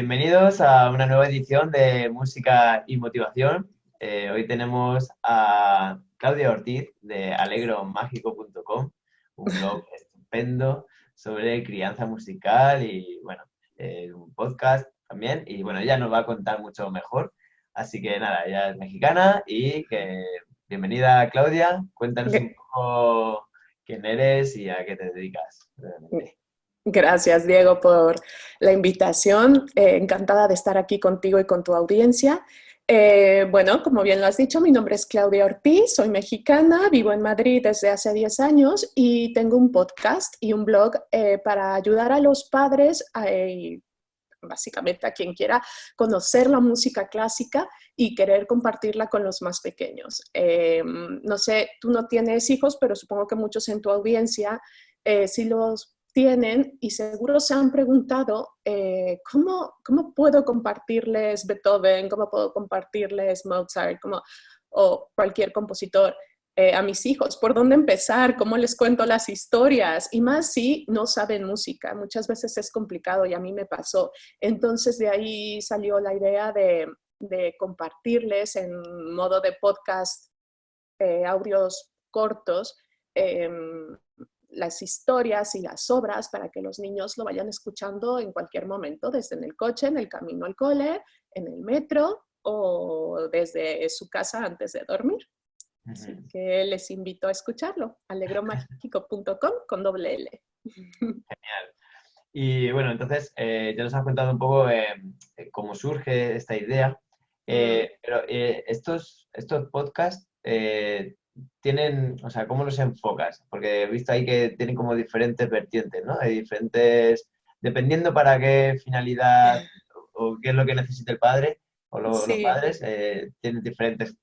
Bienvenidos a una nueva edición de Música y Motivación. Hoy tenemos a Claudia Ortiz de alegromágico.com, un blog estupendo sobre crianza musical y, bueno, un podcast también. Y, bueno, ella nos va a contar mucho mejor. Así que, nada, ella es mexicana y que bienvenida, Claudia. Cuéntanos un poco quién eres y a qué te dedicas brevemente. Gracias, Diego, por la invitación. Encantada de estar aquí contigo y con tu audiencia. Bueno, como bien lo has dicho, mi nombre es Claudia Ortiz, soy mexicana, vivo en Madrid desde hace 10 años y tengo un podcast y un blog para ayudar a los padres, básicamente a quien quiera conocer la música clásica y querer compartirla con los más pequeños. No sé, tú no tienes hijos, pero supongo que muchos en tu audiencia sí los tienen y seguro se han preguntado ¿cómo puedo compartirles Beethoven? ¿Cómo puedo compartirles Mozart? O cualquier compositor a mis hijos? ¿Por dónde empezar? ¿Cómo les cuento las historias? Y más si no saben música. Muchas veces es complicado y a mí me pasó. Entonces de ahí salió la idea de compartirles en modo de podcast audios cortos eh, las historias y las obras para que los niños lo vayan escuchando en cualquier momento, desde en el coche, en el camino al cole, en el metro o desde su casa antes de dormir. Así Ujú. que les invito a escucharlo, alegromágico.com con doble L. Genial. Y bueno, entonces ya nos has contado un poco cómo surge esta idea, pero estos podcasts tienen, o sea, ¿cómo los enfocas? Porque he visto ahí que tienen como diferentes vertientes, ¿no? Hay diferentes, dependiendo para qué finalidad o qué es lo que necesita el padre o los Sí, padres, tienen diferentes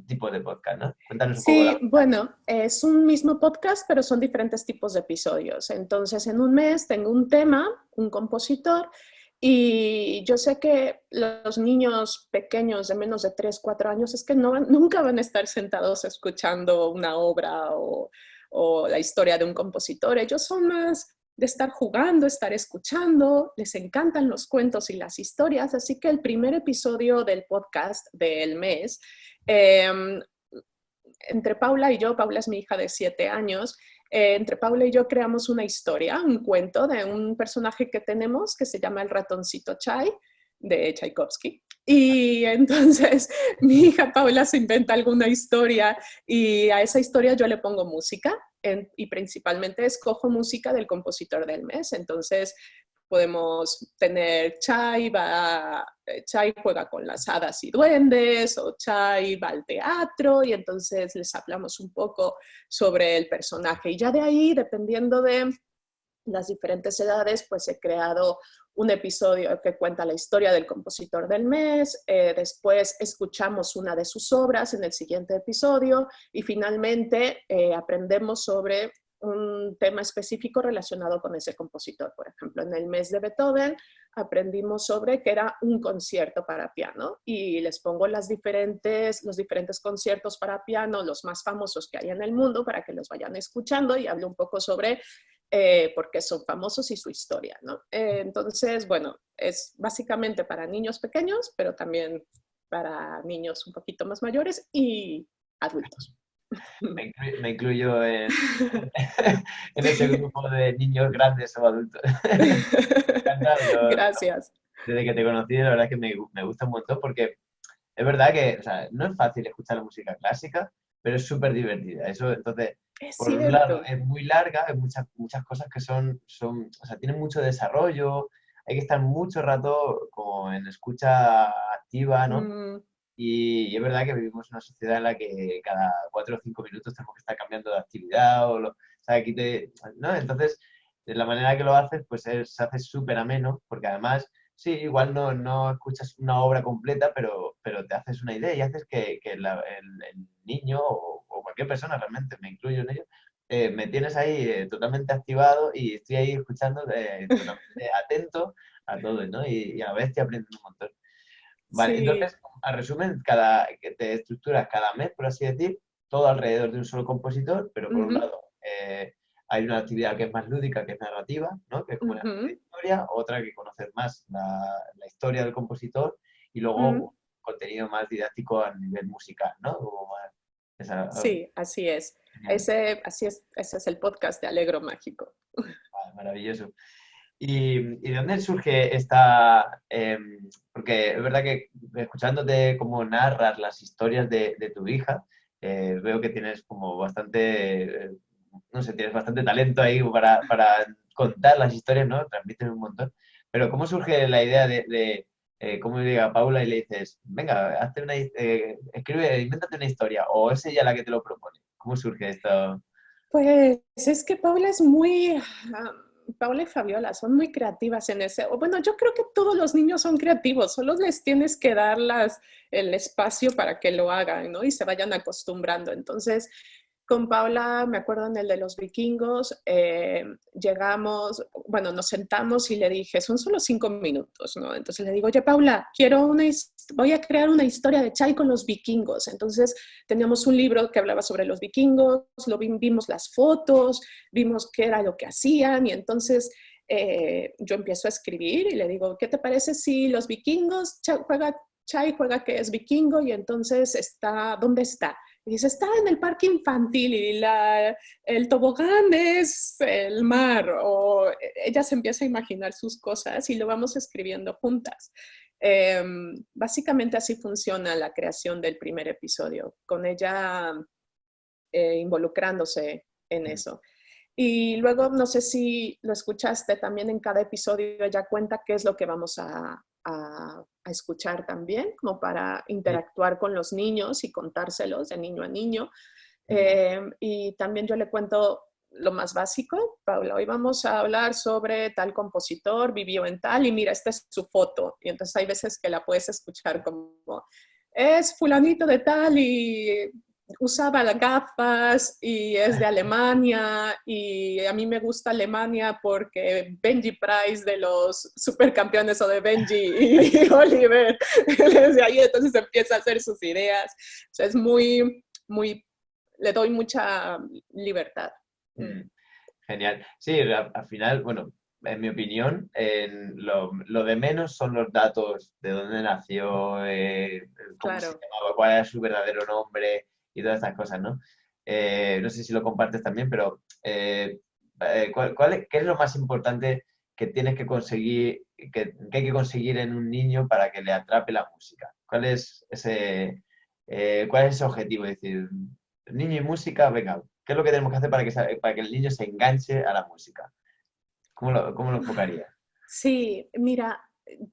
tipos de podcast, ¿no? Cuéntanos un poco la sí, ventaja. bueno, es un mismo podcast, pero son diferentes tipos de episodios. Entonces, en un mes tengo un tema, un compositor, y yo sé que los niños pequeños de menos de 3, 4 años es que nunca van a estar sentados escuchando una obra o la historia de un compositor. Ellos son más de estar jugando, estar escuchando, les encantan los cuentos y las historias, así que el primer episodio del podcast del mes eh, entre Paula y yo, Paula es mi hija de 7 años, entre Paula y yo creamos una historia, un cuento de un personaje que tenemos que se llama el ratoncito Chai, de Tchaikovsky. Y entonces mi hija Paula se inventa alguna historia y a esa historia yo le pongo música y principalmente escojo música del compositor del mes. Entonces podemos tener Chai juega con las hadas y duendes, o Chai va al teatro, y entonces les hablamos un poco sobre el personaje. Y ya de ahí, dependiendo de las diferentes edades, pues he creado un episodio que cuenta la historia del compositor del mes, después escuchamos una de sus obras en el siguiente episodio y finalmente aprendemos sobre un tema específico relacionado con ese compositor. Por ejemplo, en el mes de Beethoven aprendimos sobre que era un concierto para piano y les pongo los diferentes conciertos para piano, los más famosos que hay en el mundo, para que los vayan escuchando y hablo un poco sobre por qué son famosos y su historia, ¿no? Entonces, bueno, es básicamente para niños pequeños, pero también para niños un poquito más mayores y adultos. Me incluyo en ese grupo de niños grandes o adultos. Me encanta, Gracias. desde que te conocí, la verdad es que me gusta un montón porque es verdad que, o sea, no es fácil escuchar la música clásica, pero es súper divertida. Eso, entonces, Es por un lado, cierto. es muy larga, hay muchas cosas que o sea, tienen mucho desarrollo, hay que estar mucho rato como en escucha activa, ¿no? Mm, Y es verdad que vivimos en una sociedad en la que cada 4 o 5 minutos tenemos que estar cambiando de actividad o sea, ¿no? Entonces, de la manera que lo haces, pues se hace súper ameno, porque además, sí, igual no escuchas una obra completa, pero te haces una idea y haces que el niño o cualquier persona realmente, me incluyo en ello, me tienes ahí totalmente activado y estoy ahí escuchando totalmente atento a todo, ¿no? Y a la vez te aprendiendo un montón. Vale, sí. entonces, a resumen, que te estructuras cada mes, por así decir, todo alrededor de un solo compositor, pero por un Ujú. lado, hay una actividad que es más lúdica, que es narrativa, ¿no? Que es como la historia, otra que conoces más la historia del compositor y luego un contenido más didáctico a nivel musical, ¿no? Como más, Sí, así es. Ese es el podcast de Alegro Mágico. maravilloso. ¿Y de dónde surge esta...? Porque es verdad que escuchándote cómo narras las historias de tu hija, veo que tienes como bastante, no sé, tienes bastante talento ahí para contar las historias, ¿no? Transmites un montón. Pero ¿cómo surge la idea cómo llega a Paula y le dices, venga, escribe, invéntate una historia, o es ella la que te lo propone? ¿Cómo surge esto? Pues es que Paula es muy... Paula y Fabiola son muy creativas en ese... Bueno, yo creo que todos los niños son creativos, solo les tienes que dar el espacio para que lo hagan, ¿no? Y se vayan acostumbrando. Entonces, con Paula, me acuerdo en el de los vikingos, llegamos, bueno, nos sentamos y le dije, son solo 5 minutos, ¿no? Entonces le digo, oye, Paula, voy a crear una historia de Chai con los vikingos. Entonces teníamos un libro que hablaba sobre los vikingos, vimos las fotos, vimos qué era lo que hacían y entonces yo empiezo a escribir y le digo, ¿qué te parece si los vikingos, Chai juega que es vikingo y entonces ¿dónde está? Y dice, está en el parque infantil y el tobogán es el mar. O ella se empieza a imaginar sus cosas y lo vamos escribiendo juntas. Básicamente así funciona la creación del primer episodio, con ella involucrándose en eso. Y luego, no sé si lo escuchaste, también en cada episodio ella cuenta qué es lo que vamos a escuchar también, como para interactuar con los niños y contárselos de niño a niño. Y también yo le cuento lo más básico. Paula, hoy vamos a hablar sobre tal compositor, vivió en tal, y mira, esta es su foto. Y entonces hay veces que la puedes escuchar como, es fulanito de tal y usaba las gafas y es de Alemania y a mí me gusta Alemania porque Benji Price de los supercampeones o de Benji y Oliver desde ahí entonces empieza a hacer sus ideas. O sea, es le doy mucha libertad. Genial. Sí, al final, bueno, en mi opinión, lo de menos son los datos de dónde nació, cómo se Claro. llamaba, cuál era su verdadero nombre y todas estas cosas, ¿no? No sé si lo compartes también, pero ¿qué es lo más importante que tienes que conseguir, que hay que conseguir en un niño para que le atrape la música? ¿Cuál es ese objetivo? Es decir, niño y música, venga, ¿qué es lo que tenemos que hacer para que el niño se enganche a la música? ¿Cómo lo enfocaría? Sí, mira,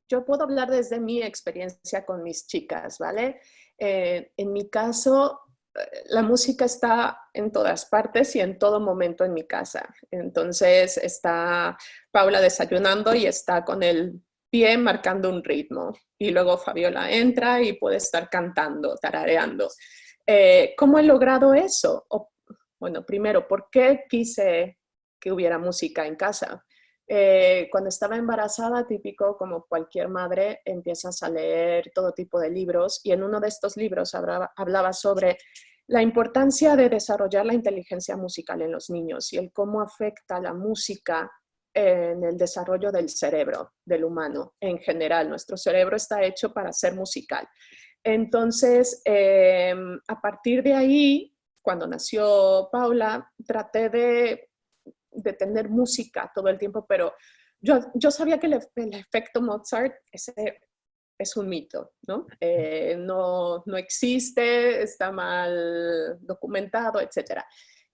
yo puedo hablar desde mi experiencia con mis chicas, ¿vale? En mi caso, la música está en todas partes y en todo momento en mi casa. Entonces está Paula desayunando y está con el pie marcando un ritmo. Y luego Fabiola entra y puede estar cantando, tarareando. ¿Cómo he logrado eso? Bueno, primero, ¿por qué quise que hubiera música en casa? Cuando estaba embarazada, típico como cualquier madre, empiezas a leer todo tipo de libros y en uno de estos libros hablaba sobre la importancia de desarrollar la inteligencia musical en los niños y el cómo afecta la música en el desarrollo del cerebro del humano en general. Nuestro cerebro está hecho para ser musical. Entonces, a partir de ahí, cuando nació Paula, traté de tener música todo el tiempo, pero yo sabía que el efecto Mozart es un mito, ¿no? No existe, está mal documentado, etc.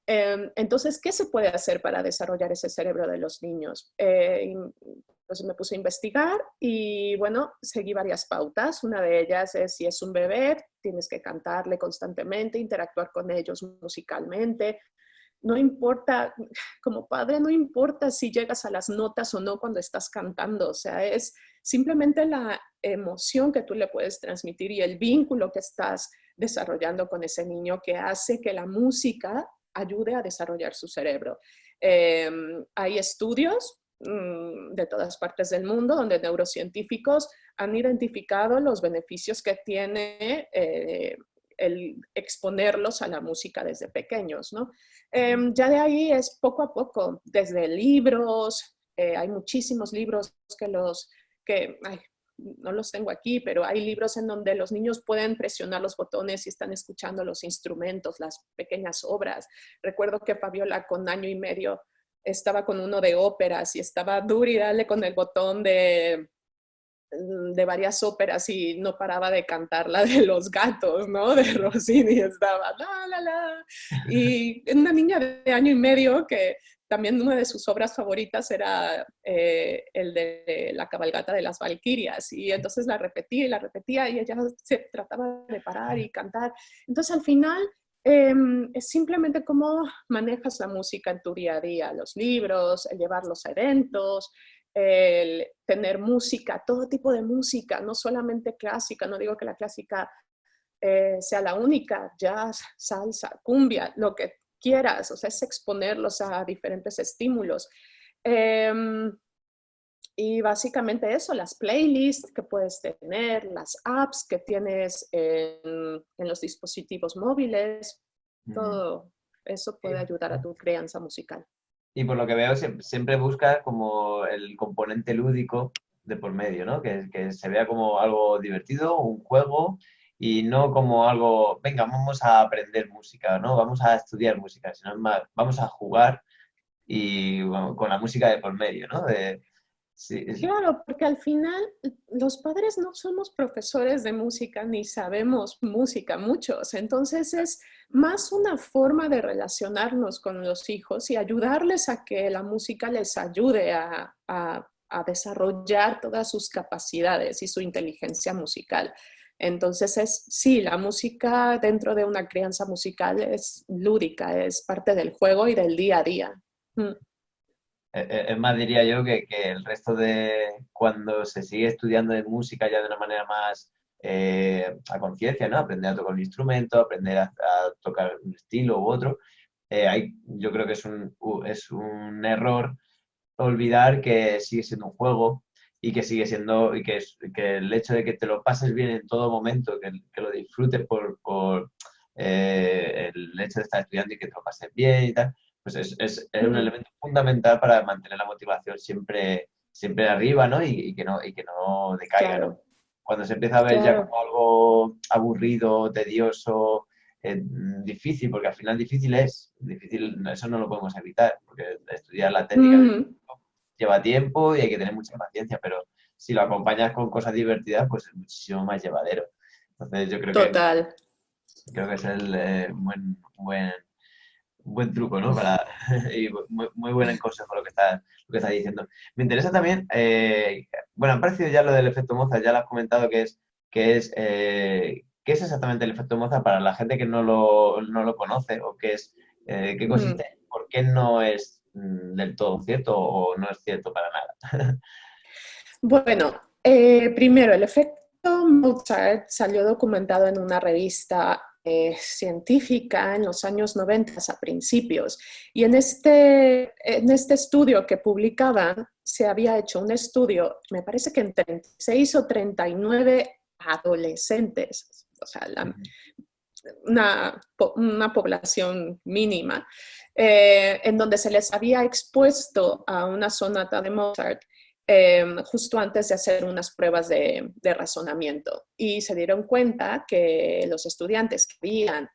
Entonces, ¿qué se puede hacer para desarrollar ese cerebro de los niños? Entonces me puse a investigar y bueno, seguí varias pautas. Una de ellas es si es un bebé, tienes que cantarle constantemente, interactuar con ellos musicalmente. No importa, como padre, no importa si llegas a las notas o no cuando estás cantando, o sea, es simplemente la emoción que tú le puedes transmitir y el vínculo que estás desarrollando con ese niño que hace que la música ayude a desarrollar su cerebro. Hay estudios de todas partes del mundo donde neurocientíficos han identificado los beneficios que tiene el exponerlos a la música desde pequeños, ¿no? Ya de ahí es poco a poco, desde libros, hay muchísimos libros no los tengo aquí, pero hay libros en donde los niños pueden presionar los botones y están escuchando los instrumentos, las pequeñas obras. Recuerdo que Fabiola con 1 año y medio estaba con uno de óperas y estaba duro y dale con el botón de varias óperas y no paraba de cantar la de los gatos, ¿no? De Rossini, estaba la, la, la. Y una niña de 1 año y medio que también una de sus obras favoritas era el de la cabalgata de las Valquirias, y entonces la repetía y la repetía y ella se trataba de parar y cantar. Entonces al final es simplemente cómo manejas la música en tu día a día, los libros, el llevarlos a eventos, el tener música, todo tipo de música, no solamente clásica, no digo que la clásica sea la única, jazz, salsa, cumbia, lo que quieras, o sea, es exponerlos a diferentes estímulos. Y básicamente eso, las playlists que puedes tener, las apps que tienes en los dispositivos móviles, todo eso puede ayudar a tu crianza musical. Y por lo que veo, siempre busca como el componente lúdico de por medio, ¿no? Que se vea como algo divertido, un juego, y no como algo, venga, vamos a aprender música, ¿no? Vamos a estudiar música, sino más, vamos a jugar y bueno, con la música de por medio, ¿no? Sí, Claro, porque al final los padres no somos profesores de música ni sabemos música muchos, entonces es más una forma de relacionarnos con los hijos y ayudarles a que la música les ayude a desarrollar todas sus capacidades y su inteligencia musical. Entonces sí, la música dentro de una crianza musical es lúdica, es parte del juego y del día a día. Es más, diría yo, que el resto de cuando se sigue estudiando de música ya de una manera más a conciencia, ¿no? Aprender a tocar un instrumento, aprender a tocar un estilo u otro. Yo creo que es un error olvidar que sigue siendo un juego y que sigue siendo, que el hecho de que te lo pases bien en todo momento, que lo disfrutes por el hecho de estar estudiando y que te lo pases bien y tal, pues es un elemento fundamental para mantener la motivación siempre arriba, ¿no? Y que no decaiga, ¿no? Claro, Cuando se empieza a ver ya claro. como algo aburrido, tedioso, difícil, porque al final difícil, eso no lo podemos evitar, porque estudiar la técnica de un Mm, instrumento lleva tiempo y hay que tener mucha paciencia, pero si lo acompañas con cosas divertidas, pues es muchísimo más llevadero. Entonces yo total. creo que es un buen truco, ¿no? Y muy buen consejo lo que estás diciendo. Me interesa también, bueno, han parecido ya lo del efecto Mozart, ya lo has comentado ¿qué es exactamente el efecto Mozart para la gente que no lo conoce o qué Mm. consiste, por qué no es del todo cierto o no es cierto para nada? Bueno, primero, el efecto Mozart salió documentado en una revista científica en los años 90 a principios. Y en este estudio que publicaban, se había hecho un estudio, me parece que en 36 o 39 adolescentes, o sea, una población mínima, en donde se les había expuesto a una sonata de Mozart justo antes de hacer unas pruebas de razonamiento. Y se dieron cuenta que los estudiantes que habían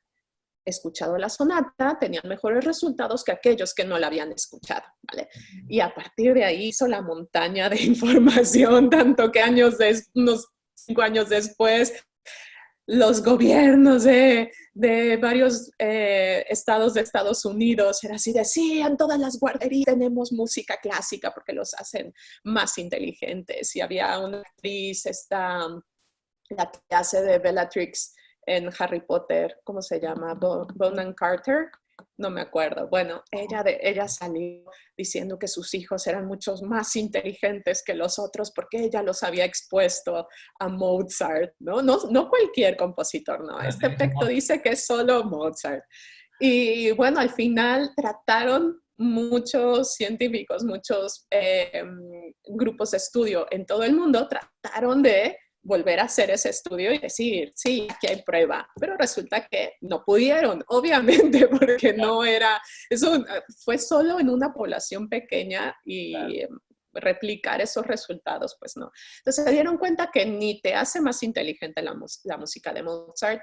escuchado la sonata tenían mejores resultados que aquellos que no la habían escuchado, ¿vale? Y a partir de ahí hizo la montaña de información, tanto que unos 5 años después los gobiernos de varios estados de Estados Unidos era así de, sí, en todas las guarderías tenemos música clásica porque los hacen más inteligentes. Y había una actriz, la que hace de Bellatrix en Harry Potter, ¿cómo se llama? Bonham Carter, no me acuerdo. Bueno, ella salió diciendo que sus hijos eran muchos más inteligentes que los otros porque ella los había expuesto a Mozart, ¿no? No cualquier compositor, no. Este efecto dice que es solo Mozart. Y bueno, al final trataron muchos científicos, muchos grupos de estudio en todo el mundo, trataron de volver a hacer ese estudio y decir, sí, aquí hay prueba, pero resulta que no pudieron, obviamente, porque no era, eso fue solo en una población pequeña y replicar esos resultados, pues no. Entonces se dieron cuenta que ni te hace más inteligente la música de Mozart,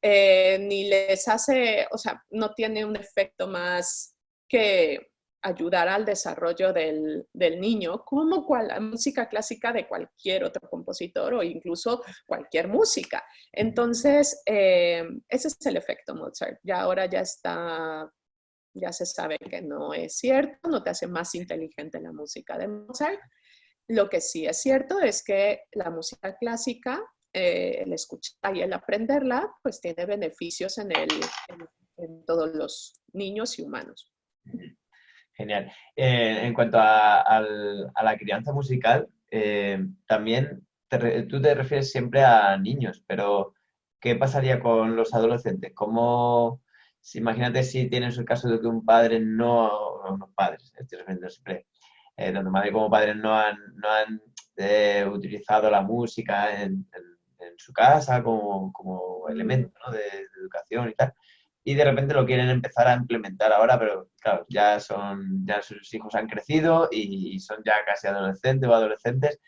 ni les hace, o sea, no tiene un efecto más que ayudar al desarrollo del niño, como la música clásica de cualquier otro compositor o incluso cualquier música. Entonces, ese es el efecto Mozart. Ya ahora ya está, ya se sabe que no es cierto, no te hace más inteligente la música de Mozart. Lo que sí es cierto es que la música clásica, el escuchar y el aprenderla, pues tiene beneficios en todos los niños y humanos. Genial. En cuanto a la crianza musical, también tú te refieres siempre a niños, pero ¿qué pasaría con los adolescentes? ¿Cómo, imagínate si tienes el caso de que un padre unos padres, estoy refiriendo siempre, tanto madre como padre no han utilizado la música en su casa como elemento, ¿no? de educación y tal, y de repente lo quieren empezar a implementar ahora, pero claro, ya sus hijos han crecido y son ya casi adolescentes o adolescentes.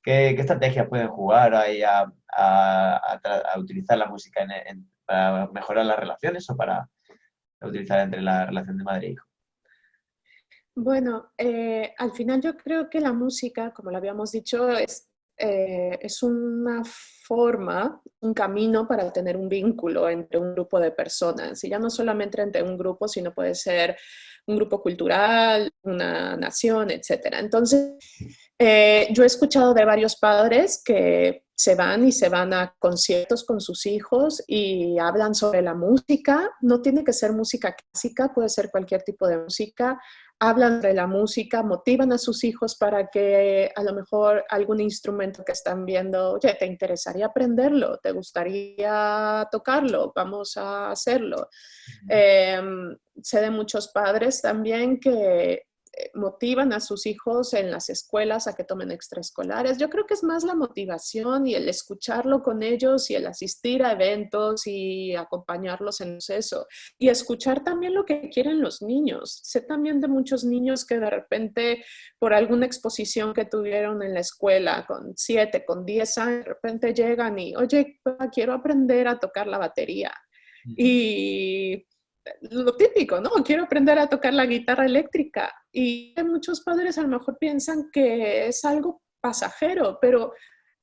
¿Qué estrategias pueden jugar ahí a utilizar la música para mejorar las relaciones o para utilizar entre la relación de madre e hijo? Bueno, al final yo creo que la música, como lo habíamos dicho, es una forma, un camino para tener un vínculo entre un grupo de personas. Y ya no solamente entre un grupo, sino puede ser un grupo cultural, una nación, etc. Entonces, yo he escuchado de varios padres que se van a conciertos con sus hijos y hablan sobre la música. No tiene que ser música clásica, puede ser cualquier tipo de música. Hablan de la música, motivan a sus hijos para que a lo mejor algún instrumento que están viendo, oye, ¿te interesaría aprenderlo? ¿Te gustaría tocarlo? Vamos a hacerlo. Eh, Sé de muchos padres también que motivan a sus hijos en las escuelas a que tomen extraescolares. Yo creo que es más la motivación y el escucharlo con ellos y el asistir a eventos y acompañarlos en eso. Y escuchar también lo que quieren los niños. Sé también de muchos niños que de repente por alguna exposición que tuvieron en la escuela con 7, con 10 años, de repente llegan y, oye, quiero aprender a tocar la batería. Y lo típico, ¿no? Quiero aprender a tocar la guitarra eléctrica. Y muchos padres a lo mejor piensan que es algo pasajero, pero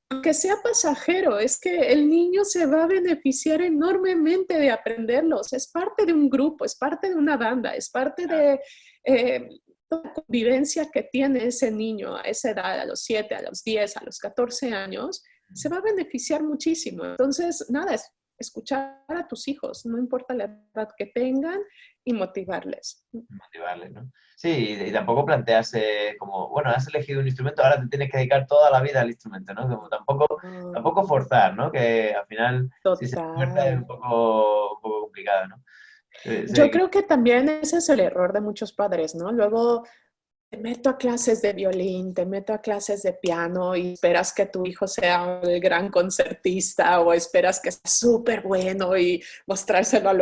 aunque sea pasajero, es que el niño se va a beneficiar enormemente de aprenderlos. Es parte de un grupo, es parte de una banda, es parte de toda la convivencia que tiene ese niño a esa edad, a los 7, a los 10, a los 14 años, se va a beneficiar muchísimo. Entonces, nada, es escuchar a tus hijos, no importa la edad que tengan, y motivarles. Motivarles, ¿no? Sí, y tampoco plantearse como, bueno, has elegido un instrumento, ahora te tienes que dedicar toda la vida al instrumento, ¿no? Como tampoco forzar, ¿no? Que al final, si se fuerza es Total. un poco complicado, ¿no? Yo creo que también ese es el error de muchos padres, ¿no? Luego te meto a clases de violín, te meto a clases de piano y esperas que tu hijo sea el gran concertista o esperas que sea súper bueno y mostrárselo a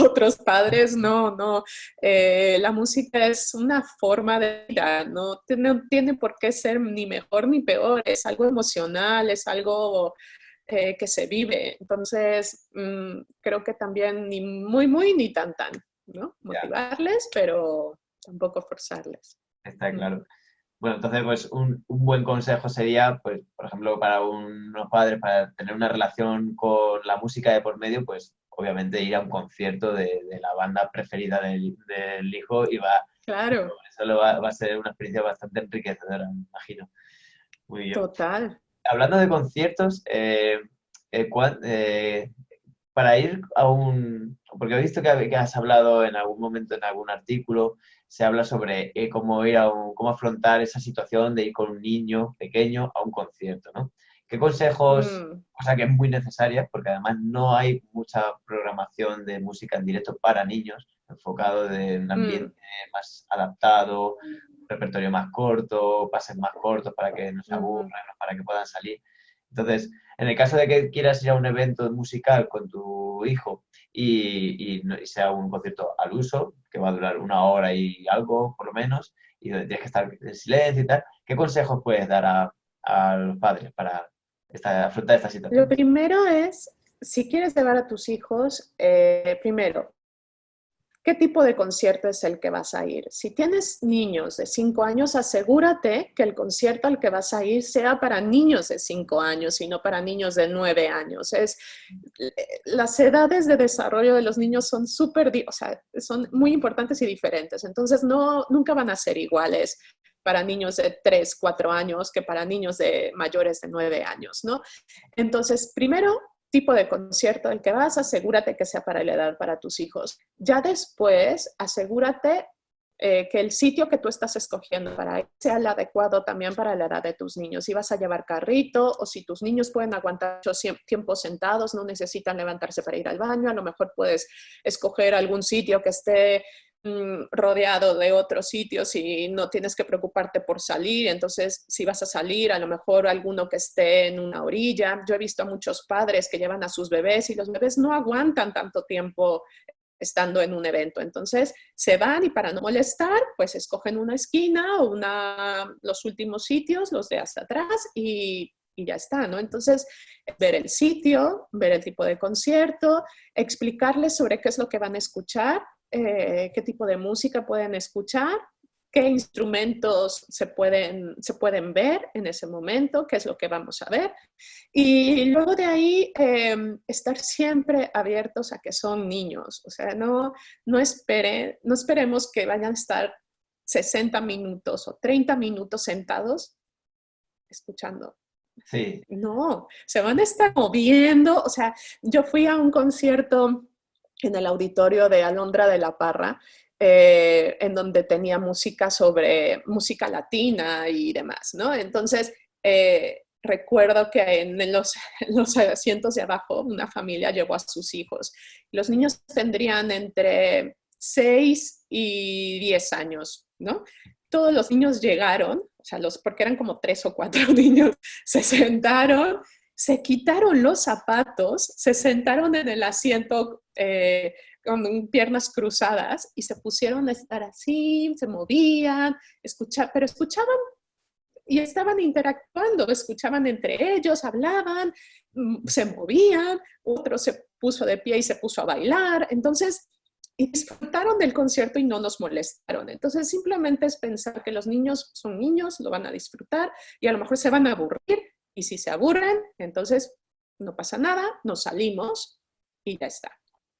otros padres. No, no. La música es una forma de vida, no tiene por qué ser ni mejor ni peor, es algo emocional, es algo que se vive. Entonces, creo que también ni muy, muy, ni tan, tan, ¿no? ya, Motivarles, pero tampoco forzarles. está claro. Bueno, entonces, pues un buen consejo sería, pues, por ejemplo, para unos padres, para tener una relación con la música de por medio, pues, obviamente ir a un concierto de la banda preferida del hijo Claro, eso va a ser una experiencia bastante enriquecedora, me imagino. Muy bien. total. Hablando de conciertos, eh, cuán- eh, para ir porque he visto que has hablado en algún momento en algún artículo, se habla sobre cómo afrontar esa situación de ir con un niño pequeño a un concierto, ¿no? ¿Qué consejos, Mm, cosa que es muy necesaria, porque además no hay mucha programación de música en directo para niños, enfocado en un mm, ambiente más adaptado, un repertorio más corto, pases más cortos para que no se ujú. aburran, para que puedan salir? Entonces, en el caso de que quieras ir a un evento musical con tu hijo y sea un concierto al uso, que va a durar 1 hora y algo, por lo menos, y donde tienes que estar en silencio y tal, ¿qué consejos puedes dar a los padres para afrontar esta Lo situación? primero es, si quieres llevar a tus hijos, primero, ¿qué tipo de concierto es el que vas a ir? Si tienes niños de 5 años, asegúrate que el concierto al que vas a ir sea para niños de 5 años y no para niños de 9 años. Las edades de desarrollo de los niños son o sea, son muy importantes y diferentes. Entonces, nunca van a ser iguales para niños de 3, 4 años que para niños de mayores de 9 años, ¿no? Entonces, primero, tipo de concierto al que vas, asegúrate que sea para la edad para tus hijos. Ya después, asegúrate que el sitio que tú estás escogiendo para ir sea el adecuado también para la edad de tus niños. Si vas a llevar carrito o si tus niños pueden aguantar mucho tiempo sentados, no necesitan levantarse para ir al baño, a lo mejor puedes escoger algún sitio que esté rodeado de otros sitios y no tienes que preocuparte por salir. Entonces, si vas a salir, a lo mejor alguno que esté en una orilla. Yo he visto a muchos padres que llevan a sus bebés y los bebés no aguantan tanto tiempo estando en un evento. Entonces, se van y para no molestar, pues escogen una esquina o los últimos sitios, los de hasta atrás y ya está, ¿no? Entonces, ver el sitio, ver el tipo de concierto, explicarles sobre qué es lo que van a escuchar, qué tipo de música pueden escuchar, qué instrumentos se pueden ver en ese momento, qué es lo que vamos a ver. Y luego de ahí, estar siempre abiertos a que son niños. O sea, no esperemos que vayan a estar 60 minutos o 30 minutos sentados escuchando. Sí, No, se van a estar moviendo. O sea, yo fui a un concierto en el auditorio de Alondra de la Parra, en donde tenía música sobre música latina y demás, ¿no? Entonces, recuerdo que en los asientos de abajo una familia llevó a sus hijos. Los niños tendrían entre 6 y 10 años, ¿no? Todos los niños llegaron, o sea, porque eran como 3 o 4 niños, se sentaron, se quitaron los zapatos, se sentaron en el asiento con piernas cruzadas y se pusieron a estar así, se movían, pero escuchaban y estaban interactuando, escuchaban entre ellos, hablaban, se movían, otro se puso de pie y se puso a bailar. Entonces, y disfrutaron del concierto y no nos molestaron. Entonces, simplemente es pensar que los niños son niños, lo van a disfrutar y a lo mejor se van a aburrir. Y si se aburren, entonces no pasa nada, nos salimos y ya está.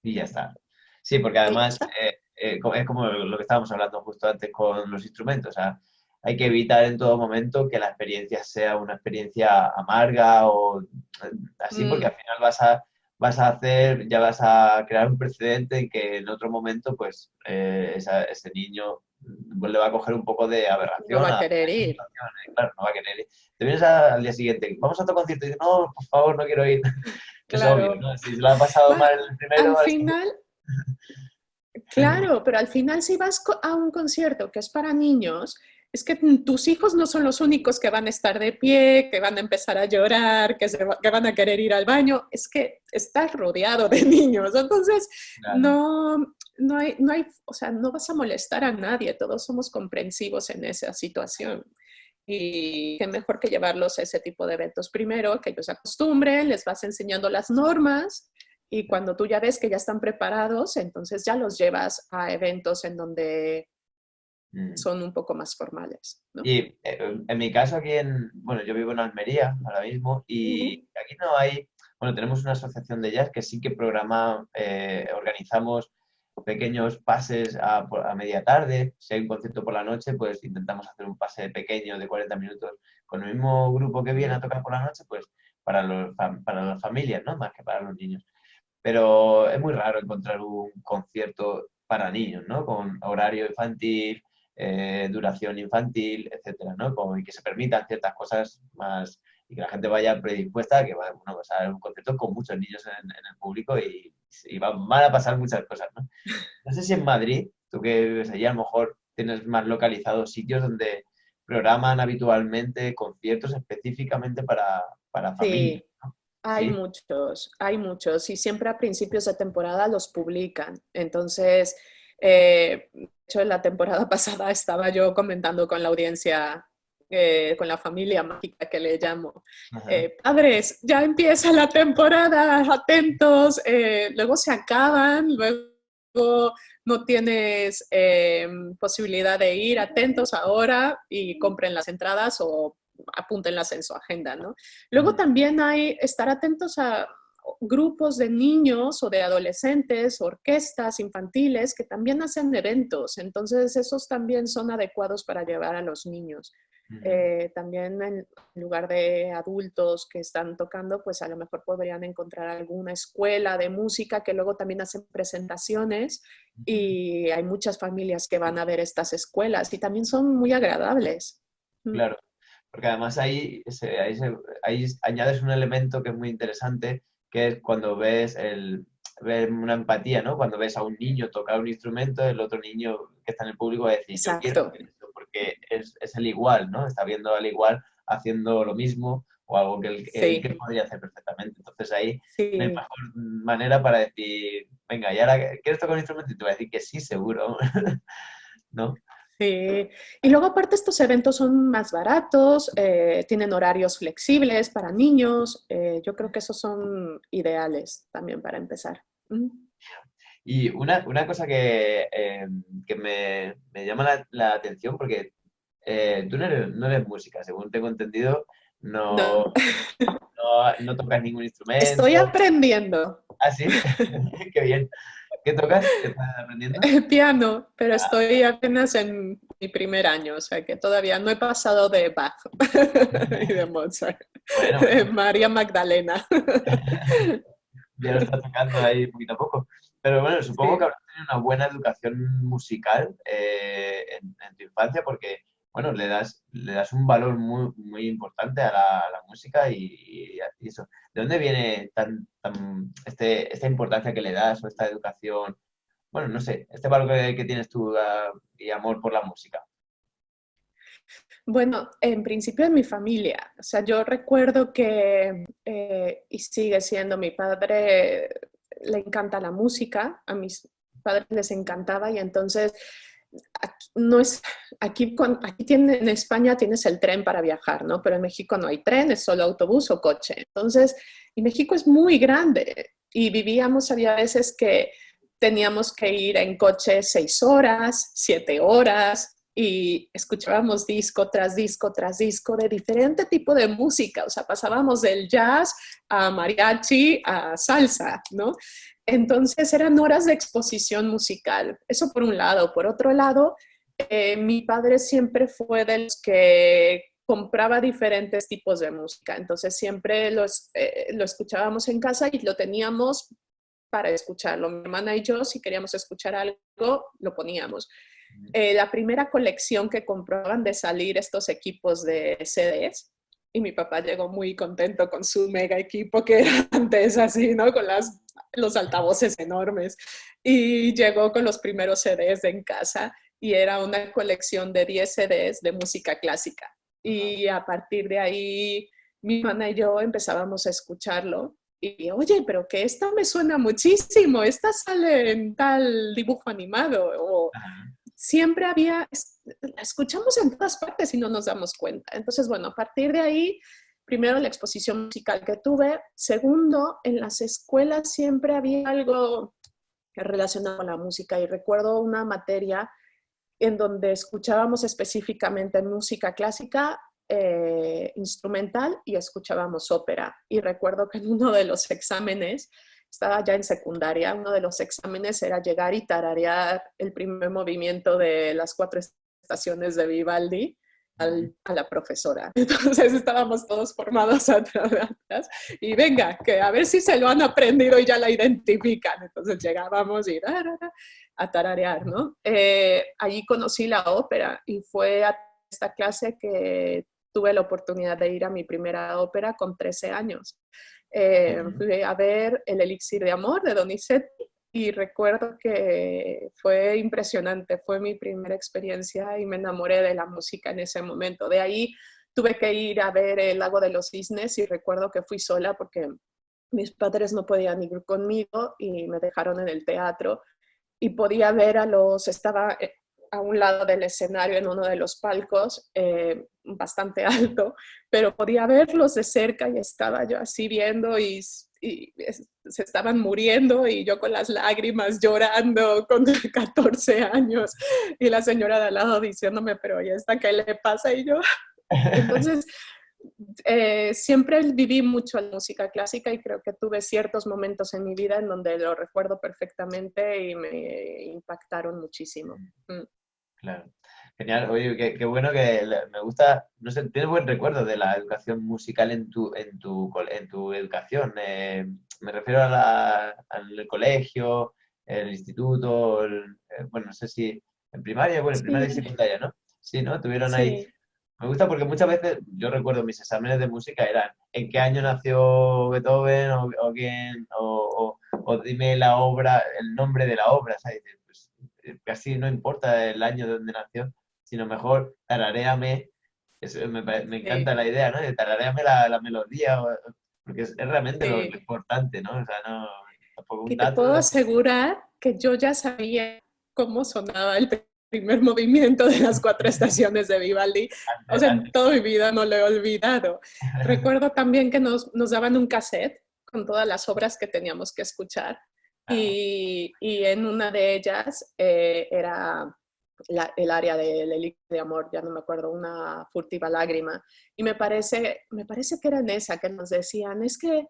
y ya está. Sí, porque Y ya además está. es como lo que estábamos hablando justo antes con los instrumentos. O sea, hay que evitar en todo momento que la experiencia sea una experiencia amarga o así, porque Mm, al final ya vas a crear un precedente en que en otro momento, pues, ese niño le va a coger un poco de no aberración va a a querer esa ir. situación. Claro, no va a querer ir. Te vienes al día siguiente, vamos a otro concierto y dices, no, por favor, no quiero ir. Es obvio, Claro. ¿no? Si se lo ha pasado Bueno, mal el al primero, al siguiente. final, claro, pero al final si vas a un concierto que es para niños, es que tus hijos no son los únicos que van a estar de pie, que van a empezar a llorar, que van a querer ir al baño. Es que estás rodeado de niños. Entonces, Claro. o sea, no vas a molestar a nadie. Todos somos comprensivos en esa situación. Y qué mejor que llevarlos a ese tipo de eventos primero, que ellos se acostumbren, les vas enseñando las normas y cuando tú ya ves que ya están preparados, entonces ya los llevas a eventos en donde Mm. son un poco más formales, ¿no? Y en mi caso aquí bueno, yo vivo en Almería ahora mismo y Ujú. aquí no hay, bueno, tenemos una asociación de jazz que sí que organizamos pequeños pases a media tarde. Si hay un concierto por la noche, pues intentamos hacer un pase pequeño de 40 minutos con el mismo grupo que viene a tocar por la noche, pues para las familias, ¿no? Más que para los niños. Pero es muy raro encontrar un concierto para niños, ¿no? Con horario infantil, duración infantil, etcétera, ¿no? Como, y que se permitan ciertas cosas más y que la gente vaya predispuesta a que bueno, pues a un concierto con muchos niños en el público y van a pasar muchas cosas, ¿no? No sé si en Madrid, tú que vives allí, a lo mejor tienes más localizados sitios donde programan habitualmente conciertos específicamente para familias, Sí, ¿no? Sí. hay muchos y siempre a principios de temporada los publican. Entonces, de hecho, en la temporada pasada estaba yo comentando con la audiencia, con la familia mágica que le llamo, Ajá. padres, ya empieza la temporada, atentos, luego se acaban, luego no tienes posibilidad de ir, atentos ahora y compren las entradas o apúntenlas en su agenda, ¿no? Luego Ujú. también hay estar atentos a grupos de niños o de adolescentes, orquestas infantiles que también hacen eventos, entonces esos también son adecuados para llevar a los niños. Ujú. También en lugar de adultos que están tocando, pues a lo mejor podrían encontrar alguna escuela de música que luego también hacen presentaciones Ujú. y hay muchas familias que van a ver estas escuelas y también son muy agradables. Mm. Claro, porque además ahí añades un elemento que es muy interesante, que es cuando ves una empatía, ¿no? Cuando ves a un niño tocar un instrumento, el otro niño que está en el público va a decir, yo quiero Exacto. hacer esto, porque es el igual, ¿no? Está viendo al igual haciendo lo mismo o algo que él Sí, podría hacer perfectamente. Entonces ahí no hay sí. mejor manera para decir, venga, ¿y ahora quieres tocar un instrumento? Y te va a decir que sí, seguro, ¿no? Sí, y luego aparte estos eventos son más baratos, tienen horarios flexibles para niños, yo creo que esos son ideales también para empezar. Mm. Y una cosa que me llama la atención, porque tú no eres música, según tengo entendido, No, no, no tocas ningún estoy instrumento. aprendiendo Ah, sí, qué bien. ¿Qué tocas? ¿Qué estás aprendiendo? piano, pero Ah, estoy apenas en mi primer año, o sea que todavía no he pasado de Bach y de Mozart, bueno, de bueno, María Magdalena. ya lo estás tocando ahí poquito a poco. Pero bueno, supongo que Sí. habrás tenido una buena educación musical en tu infancia porque, bueno, le das un valor muy, muy importante a la música y eso. ¿De dónde viene esta importancia que le das o esta educación? Bueno, no sé, este valor que tienes tú y amor por la música. Bueno, en principio en mi familia, o sea, yo recuerdo que, y sigue siendo, mi padre le encanta la música, a mis padres les encantaba y entonces aquí, no es, en España tienes el tren para viajar, ¿no? Pero en México no hay tren, es solo autobús o coche. Entonces, y México es muy grande y vivíamos, había veces que teníamos que ir en coche 6 horas, 7 horas y escuchábamos disco tras disco tras disco de diferente tipo de música, o sea, pasábamos del jazz a mariachi a salsa, ¿no? Entonces eran horas de exposición musical, eso por un lado. Por otro lado, mi padre siempre fue de los que compraba diferentes tipos de música, entonces siempre lo escuchábamos en casa y lo teníamos para escucharlo. Mi hermana y yo, si queríamos escuchar algo, lo poníamos. La primera colección que compraban de salir estos equipos de CDs, y mi papá llegó muy contento con su mega equipo que era antes así, ¿no? Con los altavoces enormes. Y llegó con los primeros CDs en casa y era una colección de 10 CDs de música clásica. Y a partir de ahí, mi hermana y yo empezábamos a escucharlo y, oye, pero que esta me suena muchísimo, esta sale en tal dibujo animado, o siempre había, la escuchamos en todas partes y no nos damos cuenta. Entonces, bueno, a partir de ahí, primero la exposición musical que tuve, segundo, en las escuelas siempre había algo relacionado con la música y recuerdo una materia en donde escuchábamos específicamente música clásica, instrumental y escuchábamos ópera. Y recuerdo que en uno de los exámenes, estaba ya en secundaria, uno de los exámenes era llegar y tararear el primer movimiento de las 4 estaciones de Vivaldi a la profesora. Entonces estábamos todos formados atrás y venga, que a ver si se lo han aprendido y ya la identifican. Entonces llegábamos y a tararear, ¿no? Allí conocí la ópera y fue a esta clase que tuve la oportunidad de ir a mi primera ópera con 13 años. Ujú. Fui a ver El Elixir de Amor de Donizetti y recuerdo que fue impresionante, fue mi primera experiencia y me enamoré de la música en ese momento. De ahí tuve que ir a ver el Lago de los Cisnes y recuerdo que fui sola porque mis padres no podían ir conmigo y me dejaron en el teatro y podía ver estaba a un lado del escenario en uno de los palcos, bastante alto, pero podía verlos de cerca y estaba yo así viendo y se estaban muriendo y yo con las lágrimas llorando con 14 años y la señora de al lado diciéndome, pero ¿y esta qué le pasa? Y yo, entonces siempre viví mucho la música clásica y creo que tuve ciertos momentos en mi vida en donde lo recuerdo perfectamente y me impactaron muchísimo. Claro. Genial. Oye, qué bueno que me gusta, no sé, tienes buen recuerdo de la educación musical en tu educación. Me refiero al colegio, el instituto, bueno, no sé si en primaria, bueno, en primaria y Sí, secundaria, ¿no? Sí, ¿no? Tuvieron ahí. sí, Me gusta porque muchas veces yo recuerdo mis exámenes de música eran ¿en qué año nació Beethoven? O dime la obra, el nombre de la obra, ¿sabes? Pues, casi no importa el año de donde nació, sino mejor tararéame. Me encanta sí, la idea, ¿no? De tararéame la melodía, porque es realmente lo sí. importante, ¿no? O sea, no, tampoco un Y te dato. puedo asegurar que yo ya sabía cómo sonaba el primer movimiento de las cuatro estaciones de Vivaldi. O sea, en Antes, toda mi vida no lo he olvidado. Recuerdo también que nos daban un cassette con todas las obras que teníamos que escuchar y en una de ellas era el área del elixir de amor, ya no me acuerdo, una furtiva lágrima. Y me parece que era en esa que nos decían, es que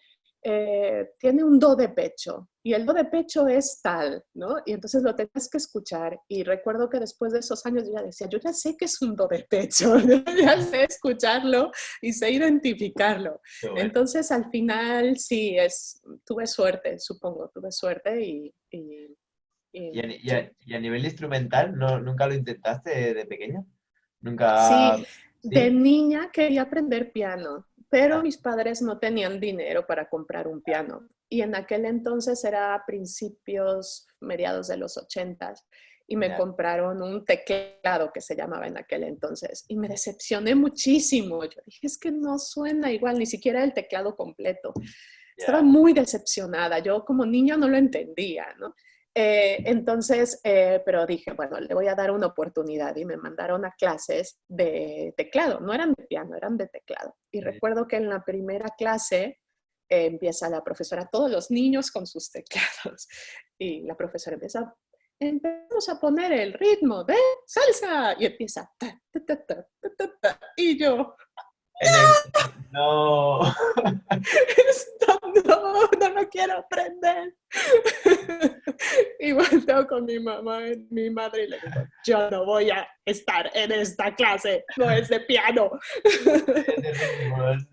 tiene un do de pecho y el do de pecho es tal, ¿no? Y entonces lo tenías que escuchar y recuerdo que después de esos años yo ya decía, yo ya sé que es un do de pecho, yo ya sé escucharlo y sé identificarlo. qué bueno. Entonces al final sí, tuve suerte, supongo, tuve suerte y sí. Y a nivel instrumental, ¿no, nunca lo intentaste de pequeño? Nunca, Sí, de ¿sí? niña quería aprender piano, pero Ah, mis padres no tenían dinero para comprar un piano. Y en aquel entonces era principios, mediados de los 80 y me ya, compraron un teclado que se llamaba en aquel entonces. Y me decepcioné muchísimo. Yo dije, es que no suena igual, ni siquiera el teclado completo. Estaba ya. muy decepcionada. Yo como niña no lo entendía, ¿no? Entonces, pero dije, bueno, le voy a dar una oportunidad y me mandaron a clases de teclado, no eran de piano, eran de teclado. Y recuerdo que en la primera clase empieza la profesora, todos los niños con sus teclados, y la profesora empezamos a poner el ritmo de salsa, y empieza, ta, ta, ta, ta, ta, ta, ta, y yo, En el, no, esto no lo quiero aprender. Y volteo con mi mamá y mi madre y le digo, yo no voy a estar en esta clase, no es de piano. de ritmos.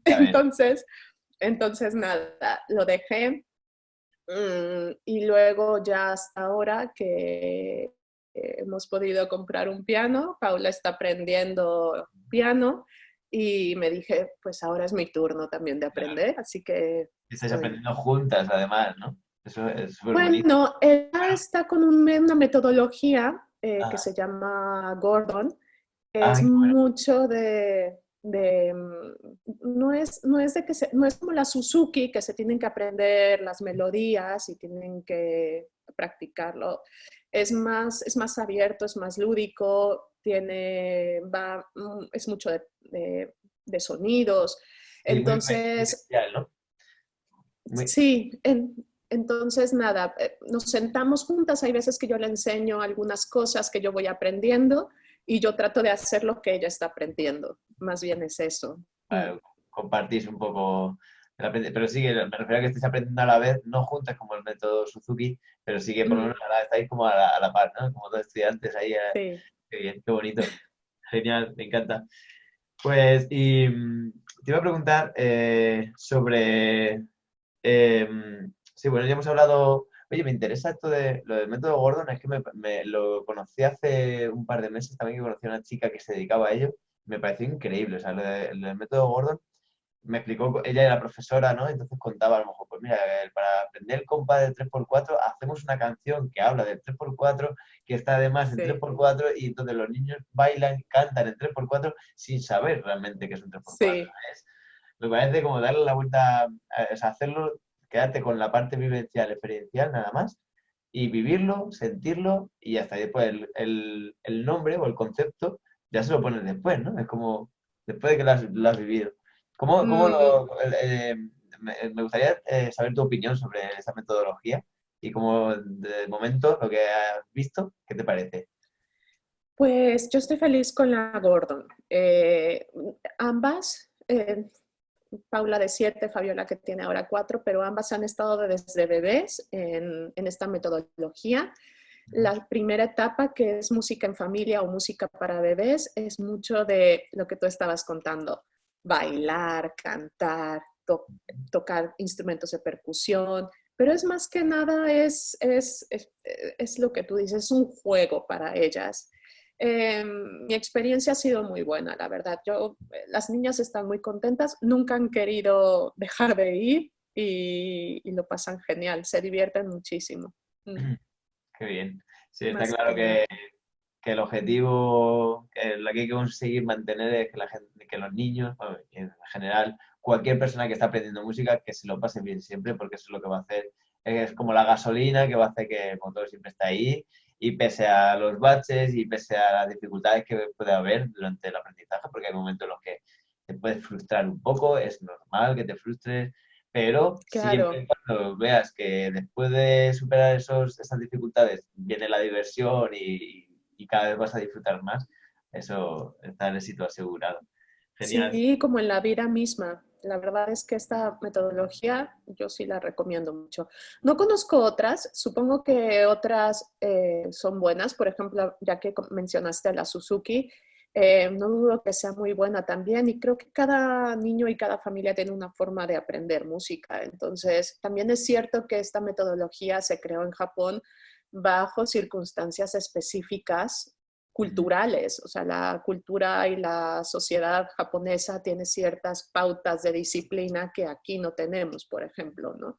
Ya ves. entonces, entonces nada, lo dejé y luego ya hasta ahora que hemos podido comprar un piano, Paula está aprendiendo piano y me dije, pues ahora es mi turno también de Claro. aprender, así que Y estáis estoy. aprendiendo juntas, además, ¿no? Eso es súper bonito. Bueno, ella está con una metodología que Ah, se llama Gordon, que es ay, qué bueno. mucho no es de que no es como la Suzuki, que se tienen que aprender las melodías y tienen que practicarlo. Es más abierto, es más lúdico, es mucho de sonidos. Sí, muy Entonces, vivencial, ¿no? Muy, sí, entonces nada, nos sentamos juntas, hay veces que yo le enseño algunas cosas que yo voy aprendiendo y yo trato de hacer lo que ella está aprendiendo, más bien es eso. compartís un poco pero sí que me refiero a que estáis aprendiendo a la vez, no juntas como el método Suzuki, pero sí que por lo Mm, menos estáis como a la par, ¿no? Como dos estudiantes ahí, sí. qué bien, qué bonito, genial, me encanta. Pues, y te iba a preguntar sobre, sí, bueno, ya hemos hablado, oye, me interesa esto de lo del método Gordon, es que me lo conocí hace un par de meses también, que conocí a una chica que se dedicaba a ello, me pareció increíble, o sea, lo del método Gordon. me explicó, ella era profesora, ¿no? Entonces contaba a lo mejor, pues mira, para aprender el compás del 3x4 hacemos una canción que habla del 3x4, que está además en Sí, 4 y entonces los niños bailan, cantan en 3x4 sin saber realmente que es un 3x4. sí. Me parece como darle la vuelta, o sea, hacerlo, quedarte con la parte vivencial, experiencial nada más, y vivirlo, sentirlo, y hasta después el nombre o el concepto ya se lo pones después, ¿no? Es como después de que lo has vivido. ¿Cómo Mm, me gustaría saber tu opinión sobre esa metodología y cómo de momento lo que has visto, ¿qué te parece? pues yo estoy feliz con la Gordon. Ambas, Paula de 7, Fabiola que tiene ahora 4, pero ambas han estado desde bebés en esta metodología. La primera etapa, que es música en familia o música para bebés, es mucho de lo que tú estabas contando: bailar, cantar, tocar instrumentos de percusión, pero es más que nada, es lo que tú dices, es un juego para ellas. Mi experiencia ha sido muy buena, la verdad. Las niñas están muy contentas, nunca han querido dejar de ir y lo pasan genial, se divierten muchísimo. Qué bien. Sí, está Más claro que nada. que el objetivo, que lo que hay que conseguir mantener es que la gente, que los niños, bueno, y en general, cualquier persona que está aprendiendo música, que se lo pase bien siempre, porque eso es lo que va a hacer, es como la gasolina que va a hacer que el motor siempre esté ahí, y pese a los baches y pese a las dificultades que puede haber durante el aprendizaje, porque hay momentos en los que te puedes frustrar un poco, es normal que te frustres, pero siempre y Claro. cuando veas que después de superar esas dificultades viene la diversión y cada vez vas a disfrutar más, eso está el éxito asegurado. Genial. Sí, como en la vida misma. La verdad es que esta metodología yo sí la recomiendo mucho. No conozco otras, supongo que otras son buenas. Por ejemplo, ya que mencionaste a la Suzuki, no dudo que sea muy buena también, y creo que cada niño y cada familia tiene una forma de aprender música. Entonces, también es cierto que esta metodología se creó en Japón bajo circunstancias específicas culturales. O sea, la cultura y la sociedad japonesa tiene ciertas pautas de disciplina que aquí no tenemos, por ejemplo, ¿no? Claro,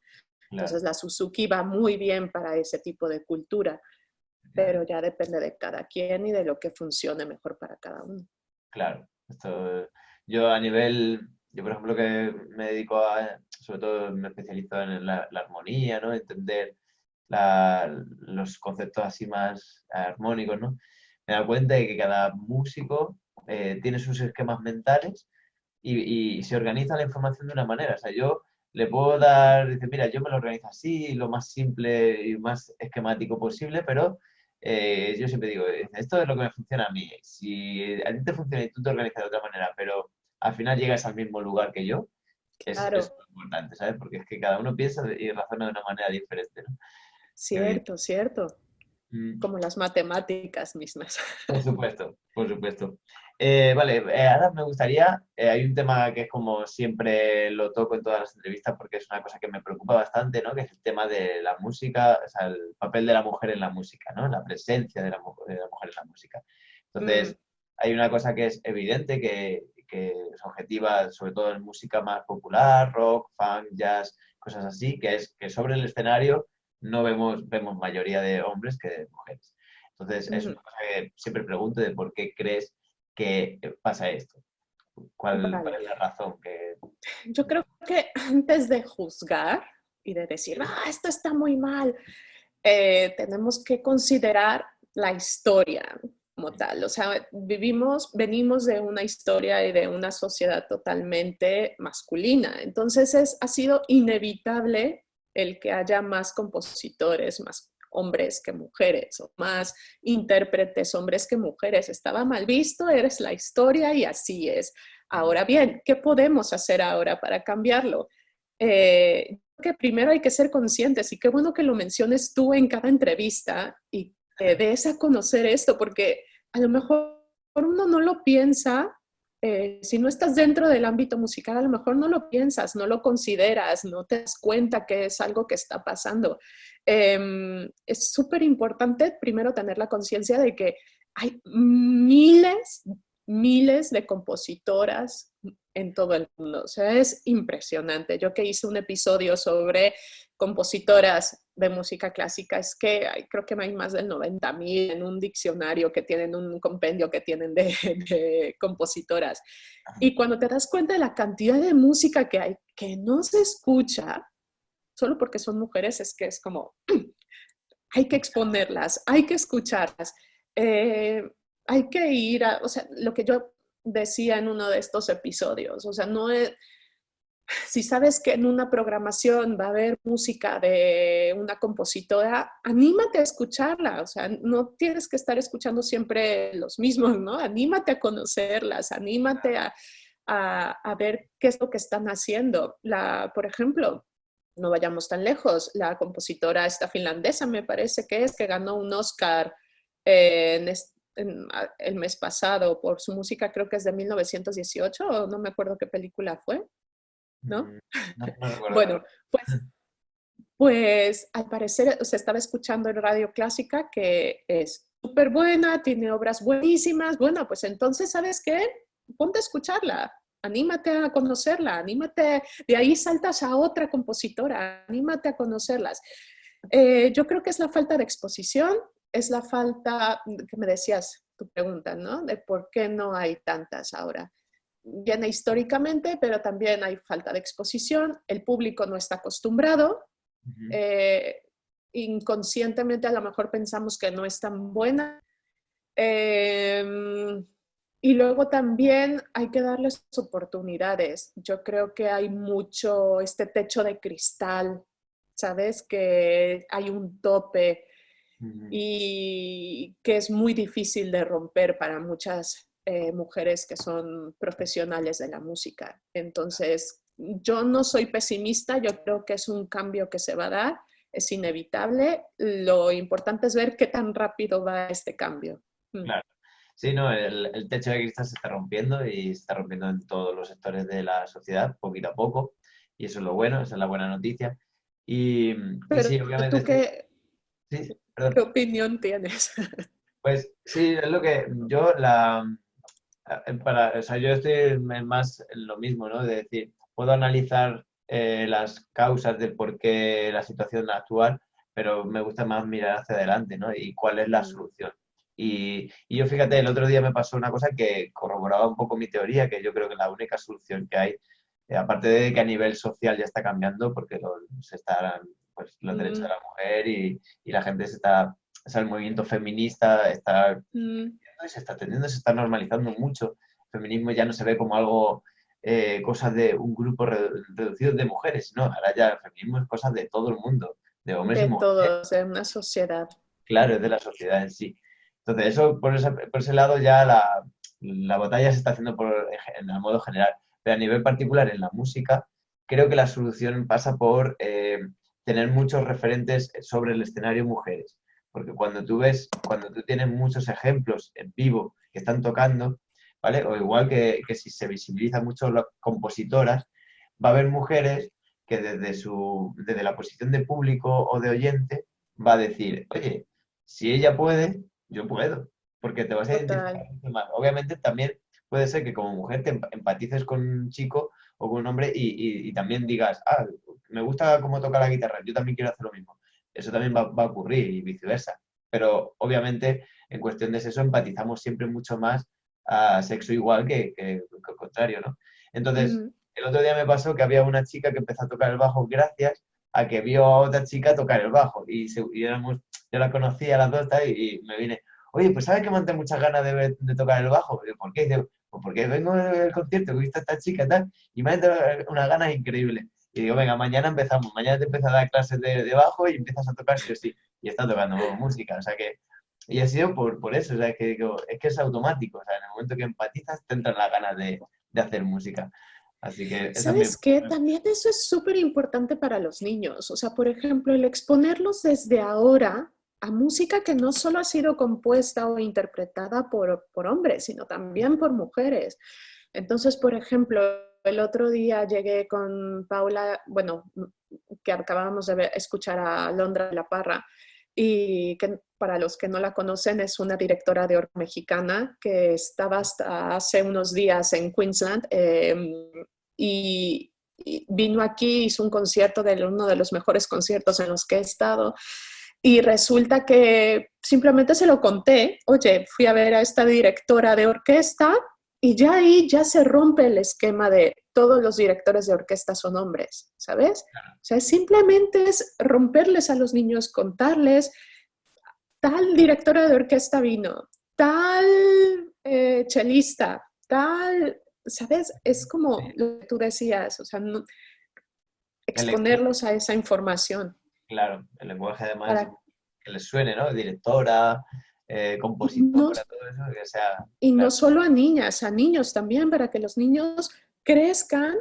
Entonces la Suzuki va muy bien para ese tipo de cultura, genial. pero ya depende de cada quien y de lo que funcione mejor para cada uno. Claro. Yo a nivel, yo por ejemplo que me dedico a, sobre todo me especializo en la armonía, ¿no? Entender los conceptos así más armónicos, ¿no? Me da cuenta de que cada músico tiene sus esquemas mentales y se organiza la información de una manera. O sea, yo le puedo dar, dice, mira, yo me lo organizo así, lo más simple y más esquemático posible, pero yo siempre digo, esto es lo que me funciona a mí. Si a ti te funciona y tú te organizas de otra manera, pero al final llegas al mismo lugar que yo, es Claro, muy importante, ¿sabes? Porque es que cada uno piensa y razona de una manera diferente, ¿no? Qué bien. cierto, cierto. Mm. Como las matemáticas mismas. Por supuesto, por supuesto. Vale, ahora me gustaría, hay un tema que es como siempre lo toco en todas las entrevistas porque es una cosa que me preocupa bastante, ¿no? Que es el tema de la música, o sea, el papel de la mujer en la música, ¿no? La presencia de la mujer en la música. Mm, Entonces, hay una cosa que es evidente, que es objetiva, sobre todo en música más popular, rock, funk, jazz, cosas así, que es que sobre el escenario no vemos mayoría de hombres que de mujeres. Entonces, es una mm, cosa que siempre pregunto de por qué crees que pasa esto. ¿Cuál vale. es la razón que... Yo creo que antes de juzgar y de decir, esto está muy mal, tenemos que considerar la historia como tal. O sea, venimos de una historia y de una sociedad totalmente masculina. Entonces ha sido inevitable el que haya más compositores, más hombres que mujeres, o más intérpretes hombres que mujeres. Estaba mal visto, eres la historia y así es. Ahora bien, ¿qué podemos hacer ahora para cambiarlo? Que primero hay que ser conscientes, y qué bueno que lo menciones tú en cada entrevista y que des a conocer esto, porque a lo mejor uno no lo piensa. Si no estás dentro del ámbito musical, a lo mejor no lo piensas, no lo consideras, no te das cuenta que es algo que está pasando. Es súper importante primero tener la conciencia de que hay miles de compositoras en todo el mundo. O sea, es impresionante. Yo que hice un episodio sobre compositoras de música clásica, es que creo que hay más de 90.000 en un diccionario que tienen, un compendio que tienen de compositoras. Y cuando te das cuenta de la cantidad de música que hay, que no se escucha, solo porque son mujeres, es que es como, hay que exponerlas, hay que escucharlas, hay que ir a, o sea, lo que yo decía en uno de estos episodios, o sea, no es, si sabes que en una programación va a haber música de una compositora, anímate a escucharla, o sea, no tienes que estar escuchando siempre los mismos, ¿no? Anímate a conocerlas, anímate a ver qué es lo que están haciendo. Por ejemplo, no vayamos tan lejos, la compositora esta finlandesa me parece que es, que ganó un Oscar el mes pasado por su música, creo que es de 1918, o no me acuerdo qué película fue, ¿no? No, no recuerdo. Bueno, pues al parecer se estaba escuchando en Radio Clásica que es súper buena, tiene obras buenísimas. Bueno, pues entonces, ¿sabes qué? Ponte a escucharla, anímate a conocerla, anímate, de ahí saltas a otra compositora, anímate a conocerlas. Yo creo que es la falta de exposición, es la falta, que me decías tu pregunta, ¿no? De por qué no hay tantas ahora. Viene históricamente, pero también hay falta de exposición, el público no está acostumbrado, Ujú. eh, inconscientemente a lo mejor pensamos que no es tan buena. Eh, y luego también hay que darles oportunidades. Yo creo que hay mucho este techo de cristal, ¿sabes? Que hay un tope Ujú. y que es muy difícil de romper para muchas mujeres que son profesionales de la música. Entonces, yo no soy pesimista, yo creo que es un cambio que se va a dar, es inevitable. Lo importante es ver qué tan rápido va este cambio. Claro. Sí, no, el techo de cristal se está rompiendo y se está rompiendo en todos los sectores de la sociedad, poquito a poco, y eso es lo bueno, esa es la buena noticia. Y Pero sí, obviamente tú, estoy... Sí, ¿qué perdón. opinión tienes? Pues sí, es lo que yo o sea, yo estoy más en lo mismo, ¿no? De decir, puedo analizar las causas de por qué la situación actual, pero me gusta más mirar hacia adelante, ¿no? Y cuál es la solución. Y yo, fíjate, el otro día me pasó una cosa que corroboraba un poco mi teoría, que yo creo que la única solución que hay, aparte de que a nivel social ya está cambiando, porque se están, pues, los derechos de Mm, la mujer y la gente se está, o sea, el movimiento feminista está mm, y se está atendiendo, se está normalizando mucho. El feminismo ya no se ve como algo, cosas de un grupo reducido de mujeres, no, ahora ya el feminismo es cosas de todo el mundo, de hombres y de mujeres, todos, de una sociedad. claro, es de la sociedad en sí. Entonces, eso por ese lado ya la batalla se está haciendo en el modo general, pero a nivel particular en la música, creo que la solución pasa por tener muchos referentes sobre el escenario mujeres. Porque cuando tú tienes muchos ejemplos en vivo que están tocando, ¿vale? O igual que si se visibiliza mucho las compositoras, va a haber mujeres que desde la posición de público o de oyente va a decir, oye, si ella puede, yo puedo, porque te vas a identificar Total. mucho más. Obviamente también puede ser que como mujer te empatices con un chico o con un hombre y también digas, me gusta cómo toca la guitarra, yo también quiero hacer lo mismo. Eso también va a ocurrir y viceversa. Pero obviamente en cuestión de sexo empatizamos siempre mucho más a sexo igual que al contrario, ¿no? Entonces, Mm, el otro día me pasó que había una chica que empezó a tocar el bajo gracias a que vio a otra chica tocar el bajo y yo la conocía a las dos tal, y me vine, oye, pues ¿sabes que me han dado muchas ganas de tocar el bajo? Y yo, ¿por qué? Y dice, pues porque vengo del concierto, que he visto a esta chica tal, y me han dado unas ganas increíbles. Y digo, venga, mañana empezamos, mañana te empiezas a dar clases de bajo y empiezas a tocar sí o sí. Y está tocando música, o sea que, y ha sido por eso, o sea, que digo, es que es automático, o sea, en el momento que empatizas te entran las ganas de hacer música. Así que esa es mi ¿Sabes qué? También eso es súper importante para los niños. O sea, por ejemplo, el exponerlos desde ahora a música que no solo ha sido compuesta o interpretada por hombres, sino también por mujeres. Entonces, por ejemplo, el otro día llegué con Paula, bueno, que acabábamos de escuchar a Londra de la Parra, y que para los que no la conocen es una directora de orquesta mexicana que estaba hasta hace unos días en Queensland y vino aquí, hizo un concierto, uno de los mejores conciertos en los que he estado. Y resulta que simplemente se lo conté, oye, fui a ver a esta directora de orquesta y ya ahí ya se rompe el esquema de todos los directores de orquesta son hombres, ¿sabes? O sea, simplemente es romperles a los niños, contarles, tal directora de orquesta vino, tal chelista, tal, ¿sabes? Es como lo que tú decías, o sea, no, exponerlos a esa información. Claro, el lenguaje además Para, que les suene, ¿no? Directora, no, compositora, todo eso, que sea, y no claro, solo a niñas, a niños también, para que los niños crezcan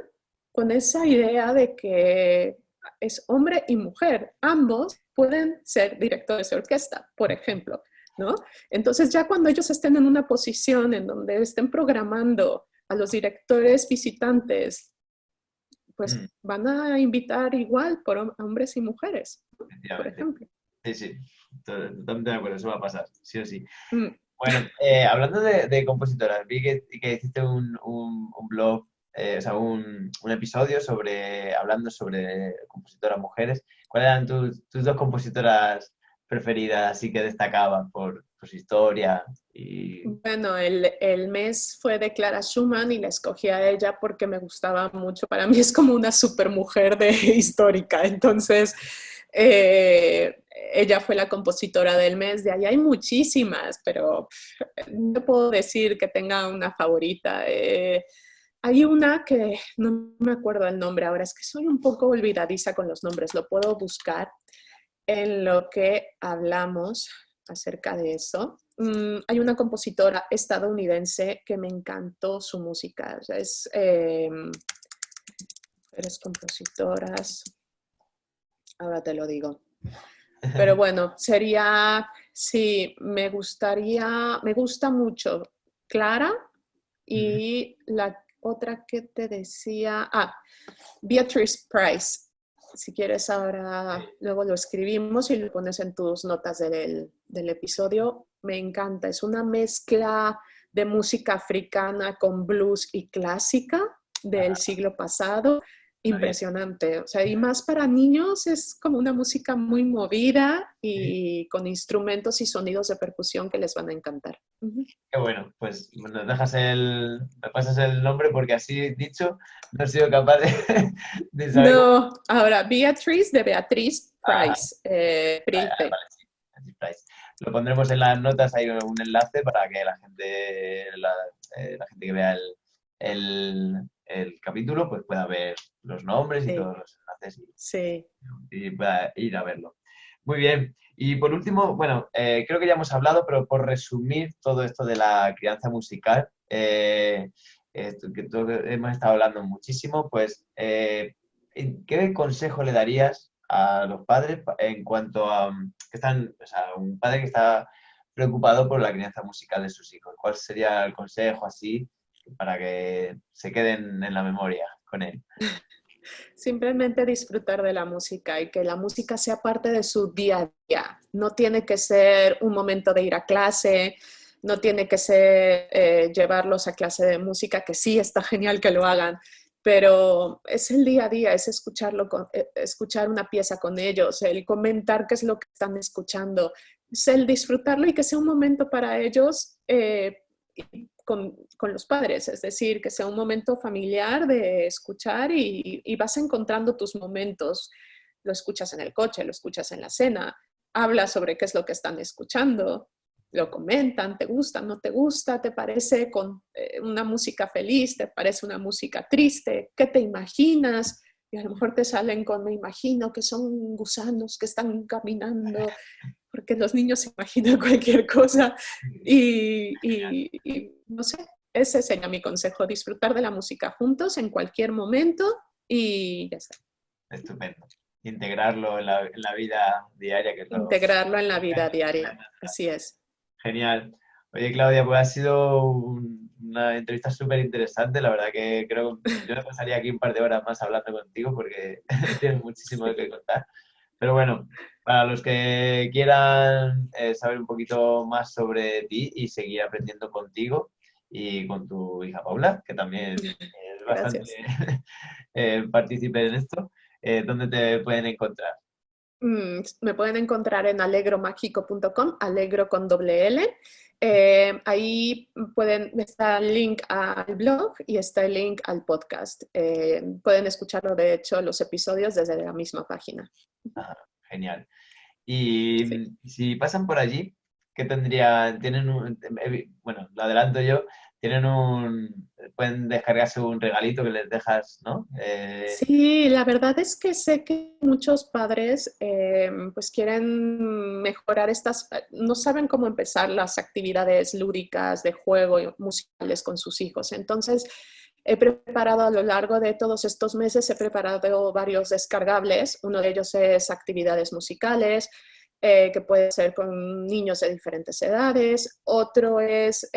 con esa idea de que es hombre y mujer. Ambos pueden ser directores de orquesta, por ejemplo, ¿no? Entonces ya cuando ellos estén en una posición en donde estén programando a los directores visitantes, pues van a invitar igual por hombres y mujeres, ¿no? Por efectivamente. ejemplo. Sí, sí, totalmente de acuerdo, eso va a pasar, sí o sí. Mm. Bueno, hablando de compositoras, vi que hiciste un blog, o sea, un episodio hablando sobre compositoras mujeres. ¿Cuáles eran tus dos compositoras preferidas, así que destacaban por su historia? Bueno, el mes fue de Clara Schumann y la escogí a ella porque me gustaba mucho. Para mí es como una supermujer histórica. Entonces, ella fue la compositora del mes. De ahí hay muchísimas, pero no puedo decir que tenga una favorita. Hay una que no me acuerdo el nombre ahora, es que soy un poco olvidadiza con los nombres, lo puedo buscar en lo que hablamos acerca de eso. Hay una compositora estadounidense que me encantó su música. O sea, eres compositoras, ahora te lo digo. Pero bueno, sería, sí, me gusta mucho Clara y la otra que te decía, Beatrice Price. Si quieres ahora, luego lo escribimos y lo pones en tus notas del episodio. Me encanta, es una mezcla de música africana con blues y clásica del siglo pasado. Impresionante, o sea, y más para niños es como una música muy movida y con instrumentos y sonidos de percusión que les van a encantar. Qué bueno, pues me pasas el nombre porque así dicho, no he sido capaz de saber cómo. No, ahora Beatrice de Beatriz Ah, Price, vale, Price. sí, así Price. Lo pondremos en las notas, hay un enlace para que la gente que vea el capítulo pues pueda ver los nombres y Sí, todos los enlaces sí. y pueda ir a verlo. Muy bien. Y por último, bueno, creo que ya hemos hablado, pero por resumir todo esto de la crianza musical, esto que hemos estado hablando muchísimo, pues, ¿qué consejo le darías a los padres en cuanto a que están, o sea, un padre que está preocupado por la crianza musical de sus hijos? ¿Cuál sería el consejo así para que se queden en la memoria con él? Simplemente disfrutar de la música y que la música sea parte de su día a día. No tiene que ser un momento de ir a clase, no tiene que ser llevarlos a clase de música, que sí está genial que lo hagan, pero es el día a día, es escuchar una pieza con ellos, el comentar qué es lo que están escuchando, es el disfrutarlo y que sea un momento para ellos con los padres, es decir, que sea un momento familiar de escuchar y vas encontrando tus momentos. Lo escuchas en el coche, lo escuchas en la cena, hablas sobre qué es lo que están escuchando, lo comentan, te gusta, no te gusta, te parece con una música feliz, te parece una música triste, ¿qué te imaginas? Y a lo mejor te salen con me imagino que son gusanos que están caminando, porque los niños se imaginan cualquier cosa y no sé, ese sería mi consejo, disfrutar de la música juntos en cualquier momento y ya está. Estupendo. Integrarlo en la vida diaria, que es Integrarlo en la lo que vida es diaria, natural. así es. Genial. Oye, Claudia, pues ha sido una entrevista súper interesante. La verdad que creo que yo me pasaría aquí un par de horas más hablando contigo porque tienes muchísimo Sí. que contar. Pero bueno, para los que quieran saber un poquito más sobre ti y seguir aprendiendo contigo y con tu hija Paula, que también es bastante Gracias. partícipe en esto, ¿dónde te pueden encontrar? Me pueden encontrar en alegromágico.com, alegro con doble L. Ahí está el link al blog y está el link al podcast. Pueden escucharlo, de hecho, los episodios desde la misma página. Ah, genial. Y Sí. si pasan por allí, ¿qué tendrían? Bueno, lo adelanto yo, pueden descargarse un regalito que les dejas, ¿no? Sí, la verdad es que sé que muchos padres pues quieren mejorar no saben cómo empezar las actividades lúdicas de juego y musicales con sus hijos. Entonces, he preparado a lo largo de todos estos meses, he preparado varios descargables. Uno de ellos es actividades musicales, que puede ser con niños de diferentes edades. Otro es,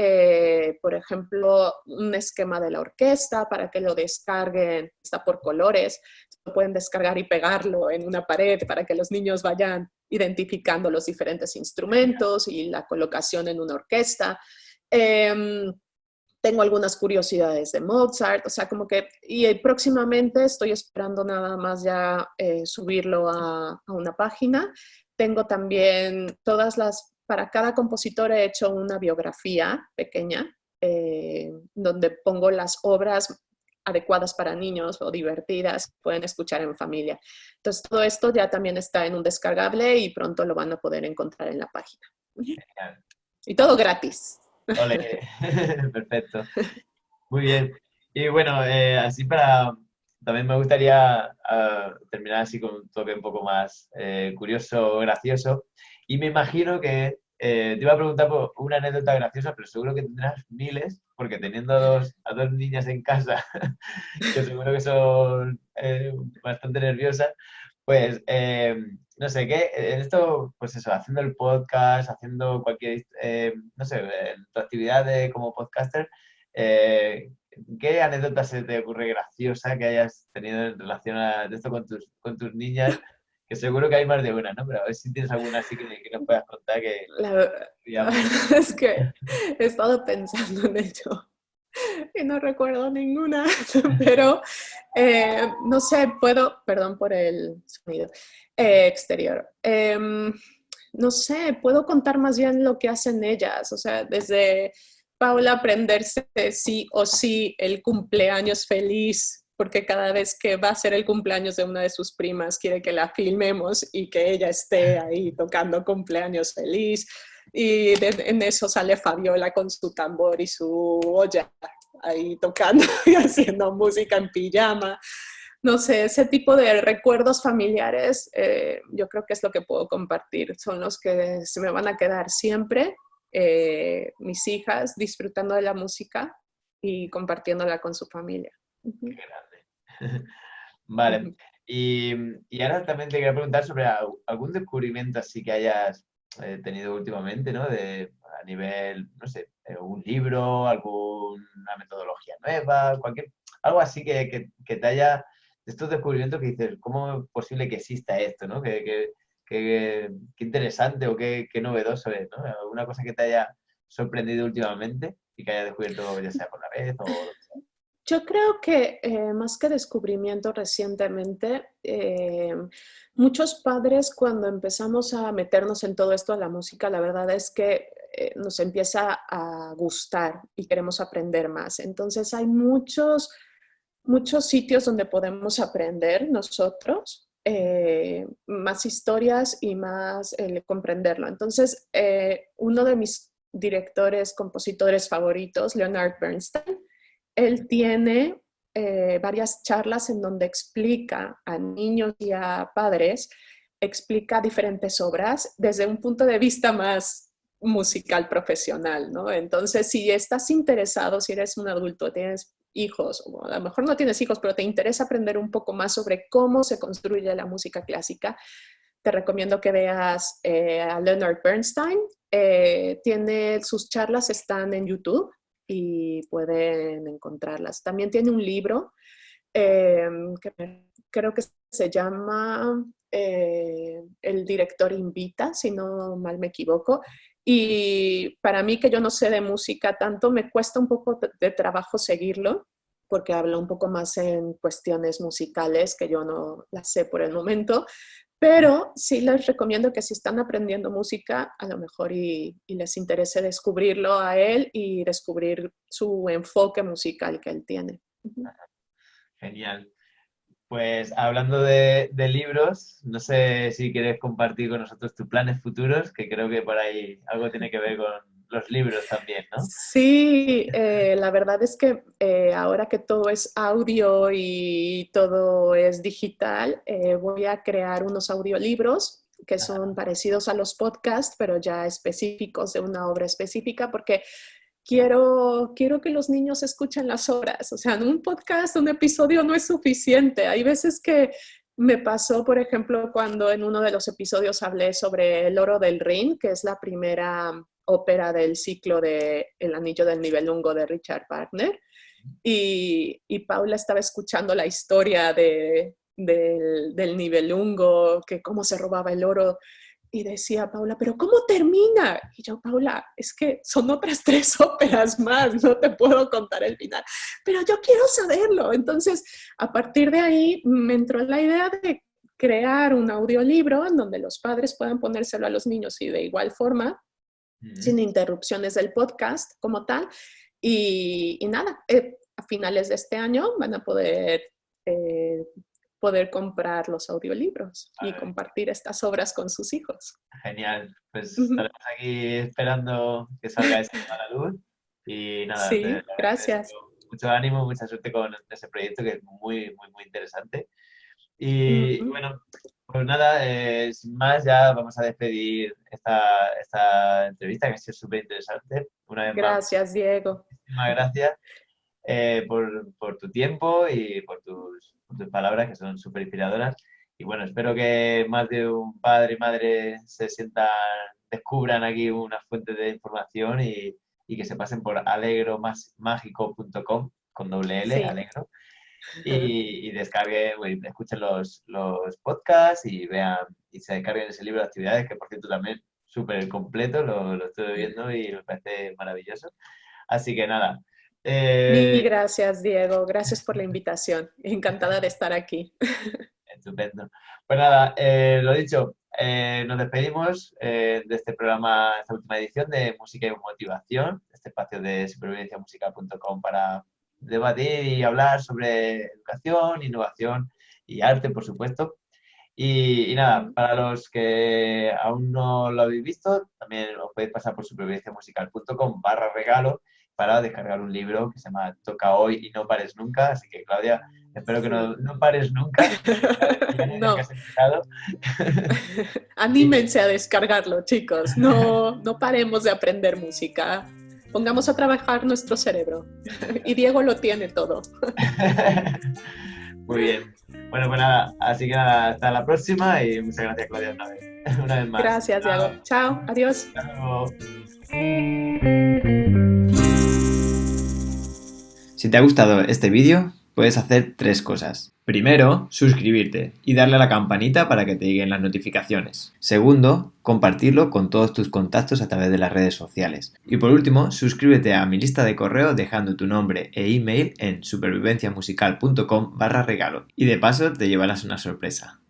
por ejemplo, un esquema de la orquesta para que lo descarguen, está por colores, lo pueden descargar y pegarlo en una pared para que los niños vayan identificando los diferentes instrumentos y la colocación en una orquesta. Tengo algunas curiosidades de Mozart, o sea, como que, y próximamente estoy esperando nada más ya subirlo a una página. Tengo también para cada compositor he hecho una biografía pequeña, donde pongo las obras adecuadas para niños o divertidas, pueden escuchar en familia. Entonces, todo esto ya también está en un descargable y pronto lo van a poder encontrar en la página. Genial. Y todo gratis. Ole, perfecto. Muy bien. Y bueno, así para... También me gustaría terminar así con un toque un poco más curioso, gracioso. Y me imagino que te iba a preguntar por una anécdota graciosa, pero seguro que tendrás miles, porque teniendo a dos niñas en casa, que seguro que son bastante nerviosas, pues no sé, ¿qué? En esto, pues eso, haciendo el podcast, haciendo cualquier, no sé, en tu actividad como podcaster, eh, ¿qué anécdota se te ocurre graciosa que hayas tenido en relación a esto con tus niñas? Que seguro que hay más de una, ¿no? Pero a ver si tienes alguna así que nos puedas contar que La digamos. verdad es que he estado pensando en ello y no recuerdo ninguna, pero no sé, perdón por el sonido exterior. No sé, puedo contar más bien lo que hacen ellas, o sea, desde Paula aprenderse sí o sí el cumpleaños feliz, porque cada vez que va a ser el cumpleaños de una de sus primas quiere que la filmemos y que ella esté ahí tocando cumpleaños feliz. En eso sale Fabiola con su tambor y su olla ahí tocando y haciendo música en pijama. No sé, ese tipo de recuerdos familiares yo creo que es lo que puedo compartir. Son los que se me van a quedar siempre. Mis hijas disfrutando de la música y compartiéndola con su familia. Qué grande. Vale. Y ahora también te quería preguntar sobre algún descubrimiento así que hayas tenido últimamente, ¿no? A nivel, no sé, un libro, alguna metodología nueva, algo así que te haya, de estos descubrimientos que dices, ¿cómo es posible que exista esto, ¿no? Qué interesante o qué novedoso es, ¿no? Alguna cosa que te haya sorprendido últimamente y que hayas descubierto ya sea por la vez o lo que sea. Yo creo que más que descubrimiento recientemente, muchos padres cuando empezamos a meternos en todo esto de la música, la verdad es que nos empieza a gustar y queremos aprender más. Entonces hay muchos sitios donde podemos aprender nosotros, más historias y más comprenderlo. Entonces, uno de mis directores, compositores favoritos, Leonard Bernstein, él tiene varias charlas en donde explica a niños y a padres, explica diferentes obras desde un punto de vista más musical profesional, ¿no? Entonces, si estás interesado, si eres un adulto, tienes hijos, o a lo mejor no tienes hijos, pero te interesa aprender un poco más sobre cómo se construye la música clásica, te recomiendo que veas a Leonard Bernstein. Sus charlas están en YouTube y pueden encontrarlas. También tiene un libro que creo que se llama el director invita, si no mal me equivoco. Y para mí, que yo no sé de música tanto, me cuesta un poco de trabajo seguirlo, porque habla un poco más en cuestiones musicales que yo no las sé por el momento. Pero sí les recomiendo que si están aprendiendo música, a lo mejor y les interese descubrirlo a él y descubrir su enfoque musical que él tiene. Genial. Pues hablando de libros, no sé si quieres compartir con nosotros tus planes futuros, que creo que por ahí algo tiene que ver con los libros también, ¿no? Sí, la verdad es que ahora que todo es audio y todo es digital, voy a crear unos audiolibros que son parecidos a los podcasts, pero ya específicos de una obra específica, porque quiero que los niños escuchen las obras. O sea, en un podcast, un episodio no es suficiente. Hay veces que me pasó, por ejemplo, cuando en uno de los episodios hablé sobre El Oro del Rin, que es la primera ópera del ciclo de El Anillo del Nibelungo de Richard Wagner, y Paula estaba escuchando la historia del Nibelungo, que cómo se robaba el oro, y decía Paula, ¿pero cómo termina? Y yo, Paula, es que son otras 3 óperas más, no te puedo contar el final, pero yo quiero saberlo. Entonces, a partir de ahí me entró la idea de crear un audiolibro en donde los padres puedan ponérselo a los niños y de igual forma, sin interrupciones del podcast como tal. Y nada, a finales de este año van a poder comprar los audiolibros y compartir estas obras con sus hijos. Genial, pues estaremos aquí esperando que salga esto a la luz y nada, Sí, gracias. mucho ánimo, mucha suerte con ese proyecto que es muy, muy, muy interesante. Y bueno, pues nada, sin más ya vamos a despedir esta entrevista que ha sido súper interesante. Una vez más, Gracias, Diego. muchísimas gracias por tu tiempo y por tus palabras que son súper inspiradoras. Y bueno, espero que más de un padre y madre se sientan, descubran aquí una fuente de información y que se pasen por alegromágico.com con doble L, Sí. alegro, y descarguen, escuchen los podcasts y vean y se descarguen ese libro de actividades, que por cierto también súper completo, lo estoy viendo y me parece maravilloso. Así que nada. Mil gracias, Diego. Gracias por la invitación. Encantada de estar aquí. Estupendo. Pues nada, lo dicho, nos despedimos de este programa, esta última edición de Música y Motivación, este espacio de supervivenciamusical.com para debatir y hablar sobre educación, innovación y arte, por supuesto. Y nada, para los que aún no lo habéis visto, también os podéis pasar por supervivenciamusical.com/regalo para descargar un libro que se llama Toca hoy y no pares nunca. Así que, Claudia, espero que no pares nunca. No. Que has empezado. Anímense a descargarlo, chicos. No paremos de aprender música. Pongamos a trabajar nuestro cerebro. Y Diego lo tiene todo. Muy bien. Bueno, pues nada, así que nada, hasta la próxima y muchas gracias, Claudia, una vez más. Gracias, Diego. Chao, adiós. Chao. Si te ha gustado este vídeo, puedes hacer 3 cosas. Primero, suscribirte y darle a la campanita para que te lleguen las notificaciones. Segundo, compartirlo con todos tus contactos a través de las redes sociales. Y por último, suscríbete a mi lista de correo dejando tu nombre e email en supervivenciamusical.com/regalo. Y de paso te llevarás una sorpresa.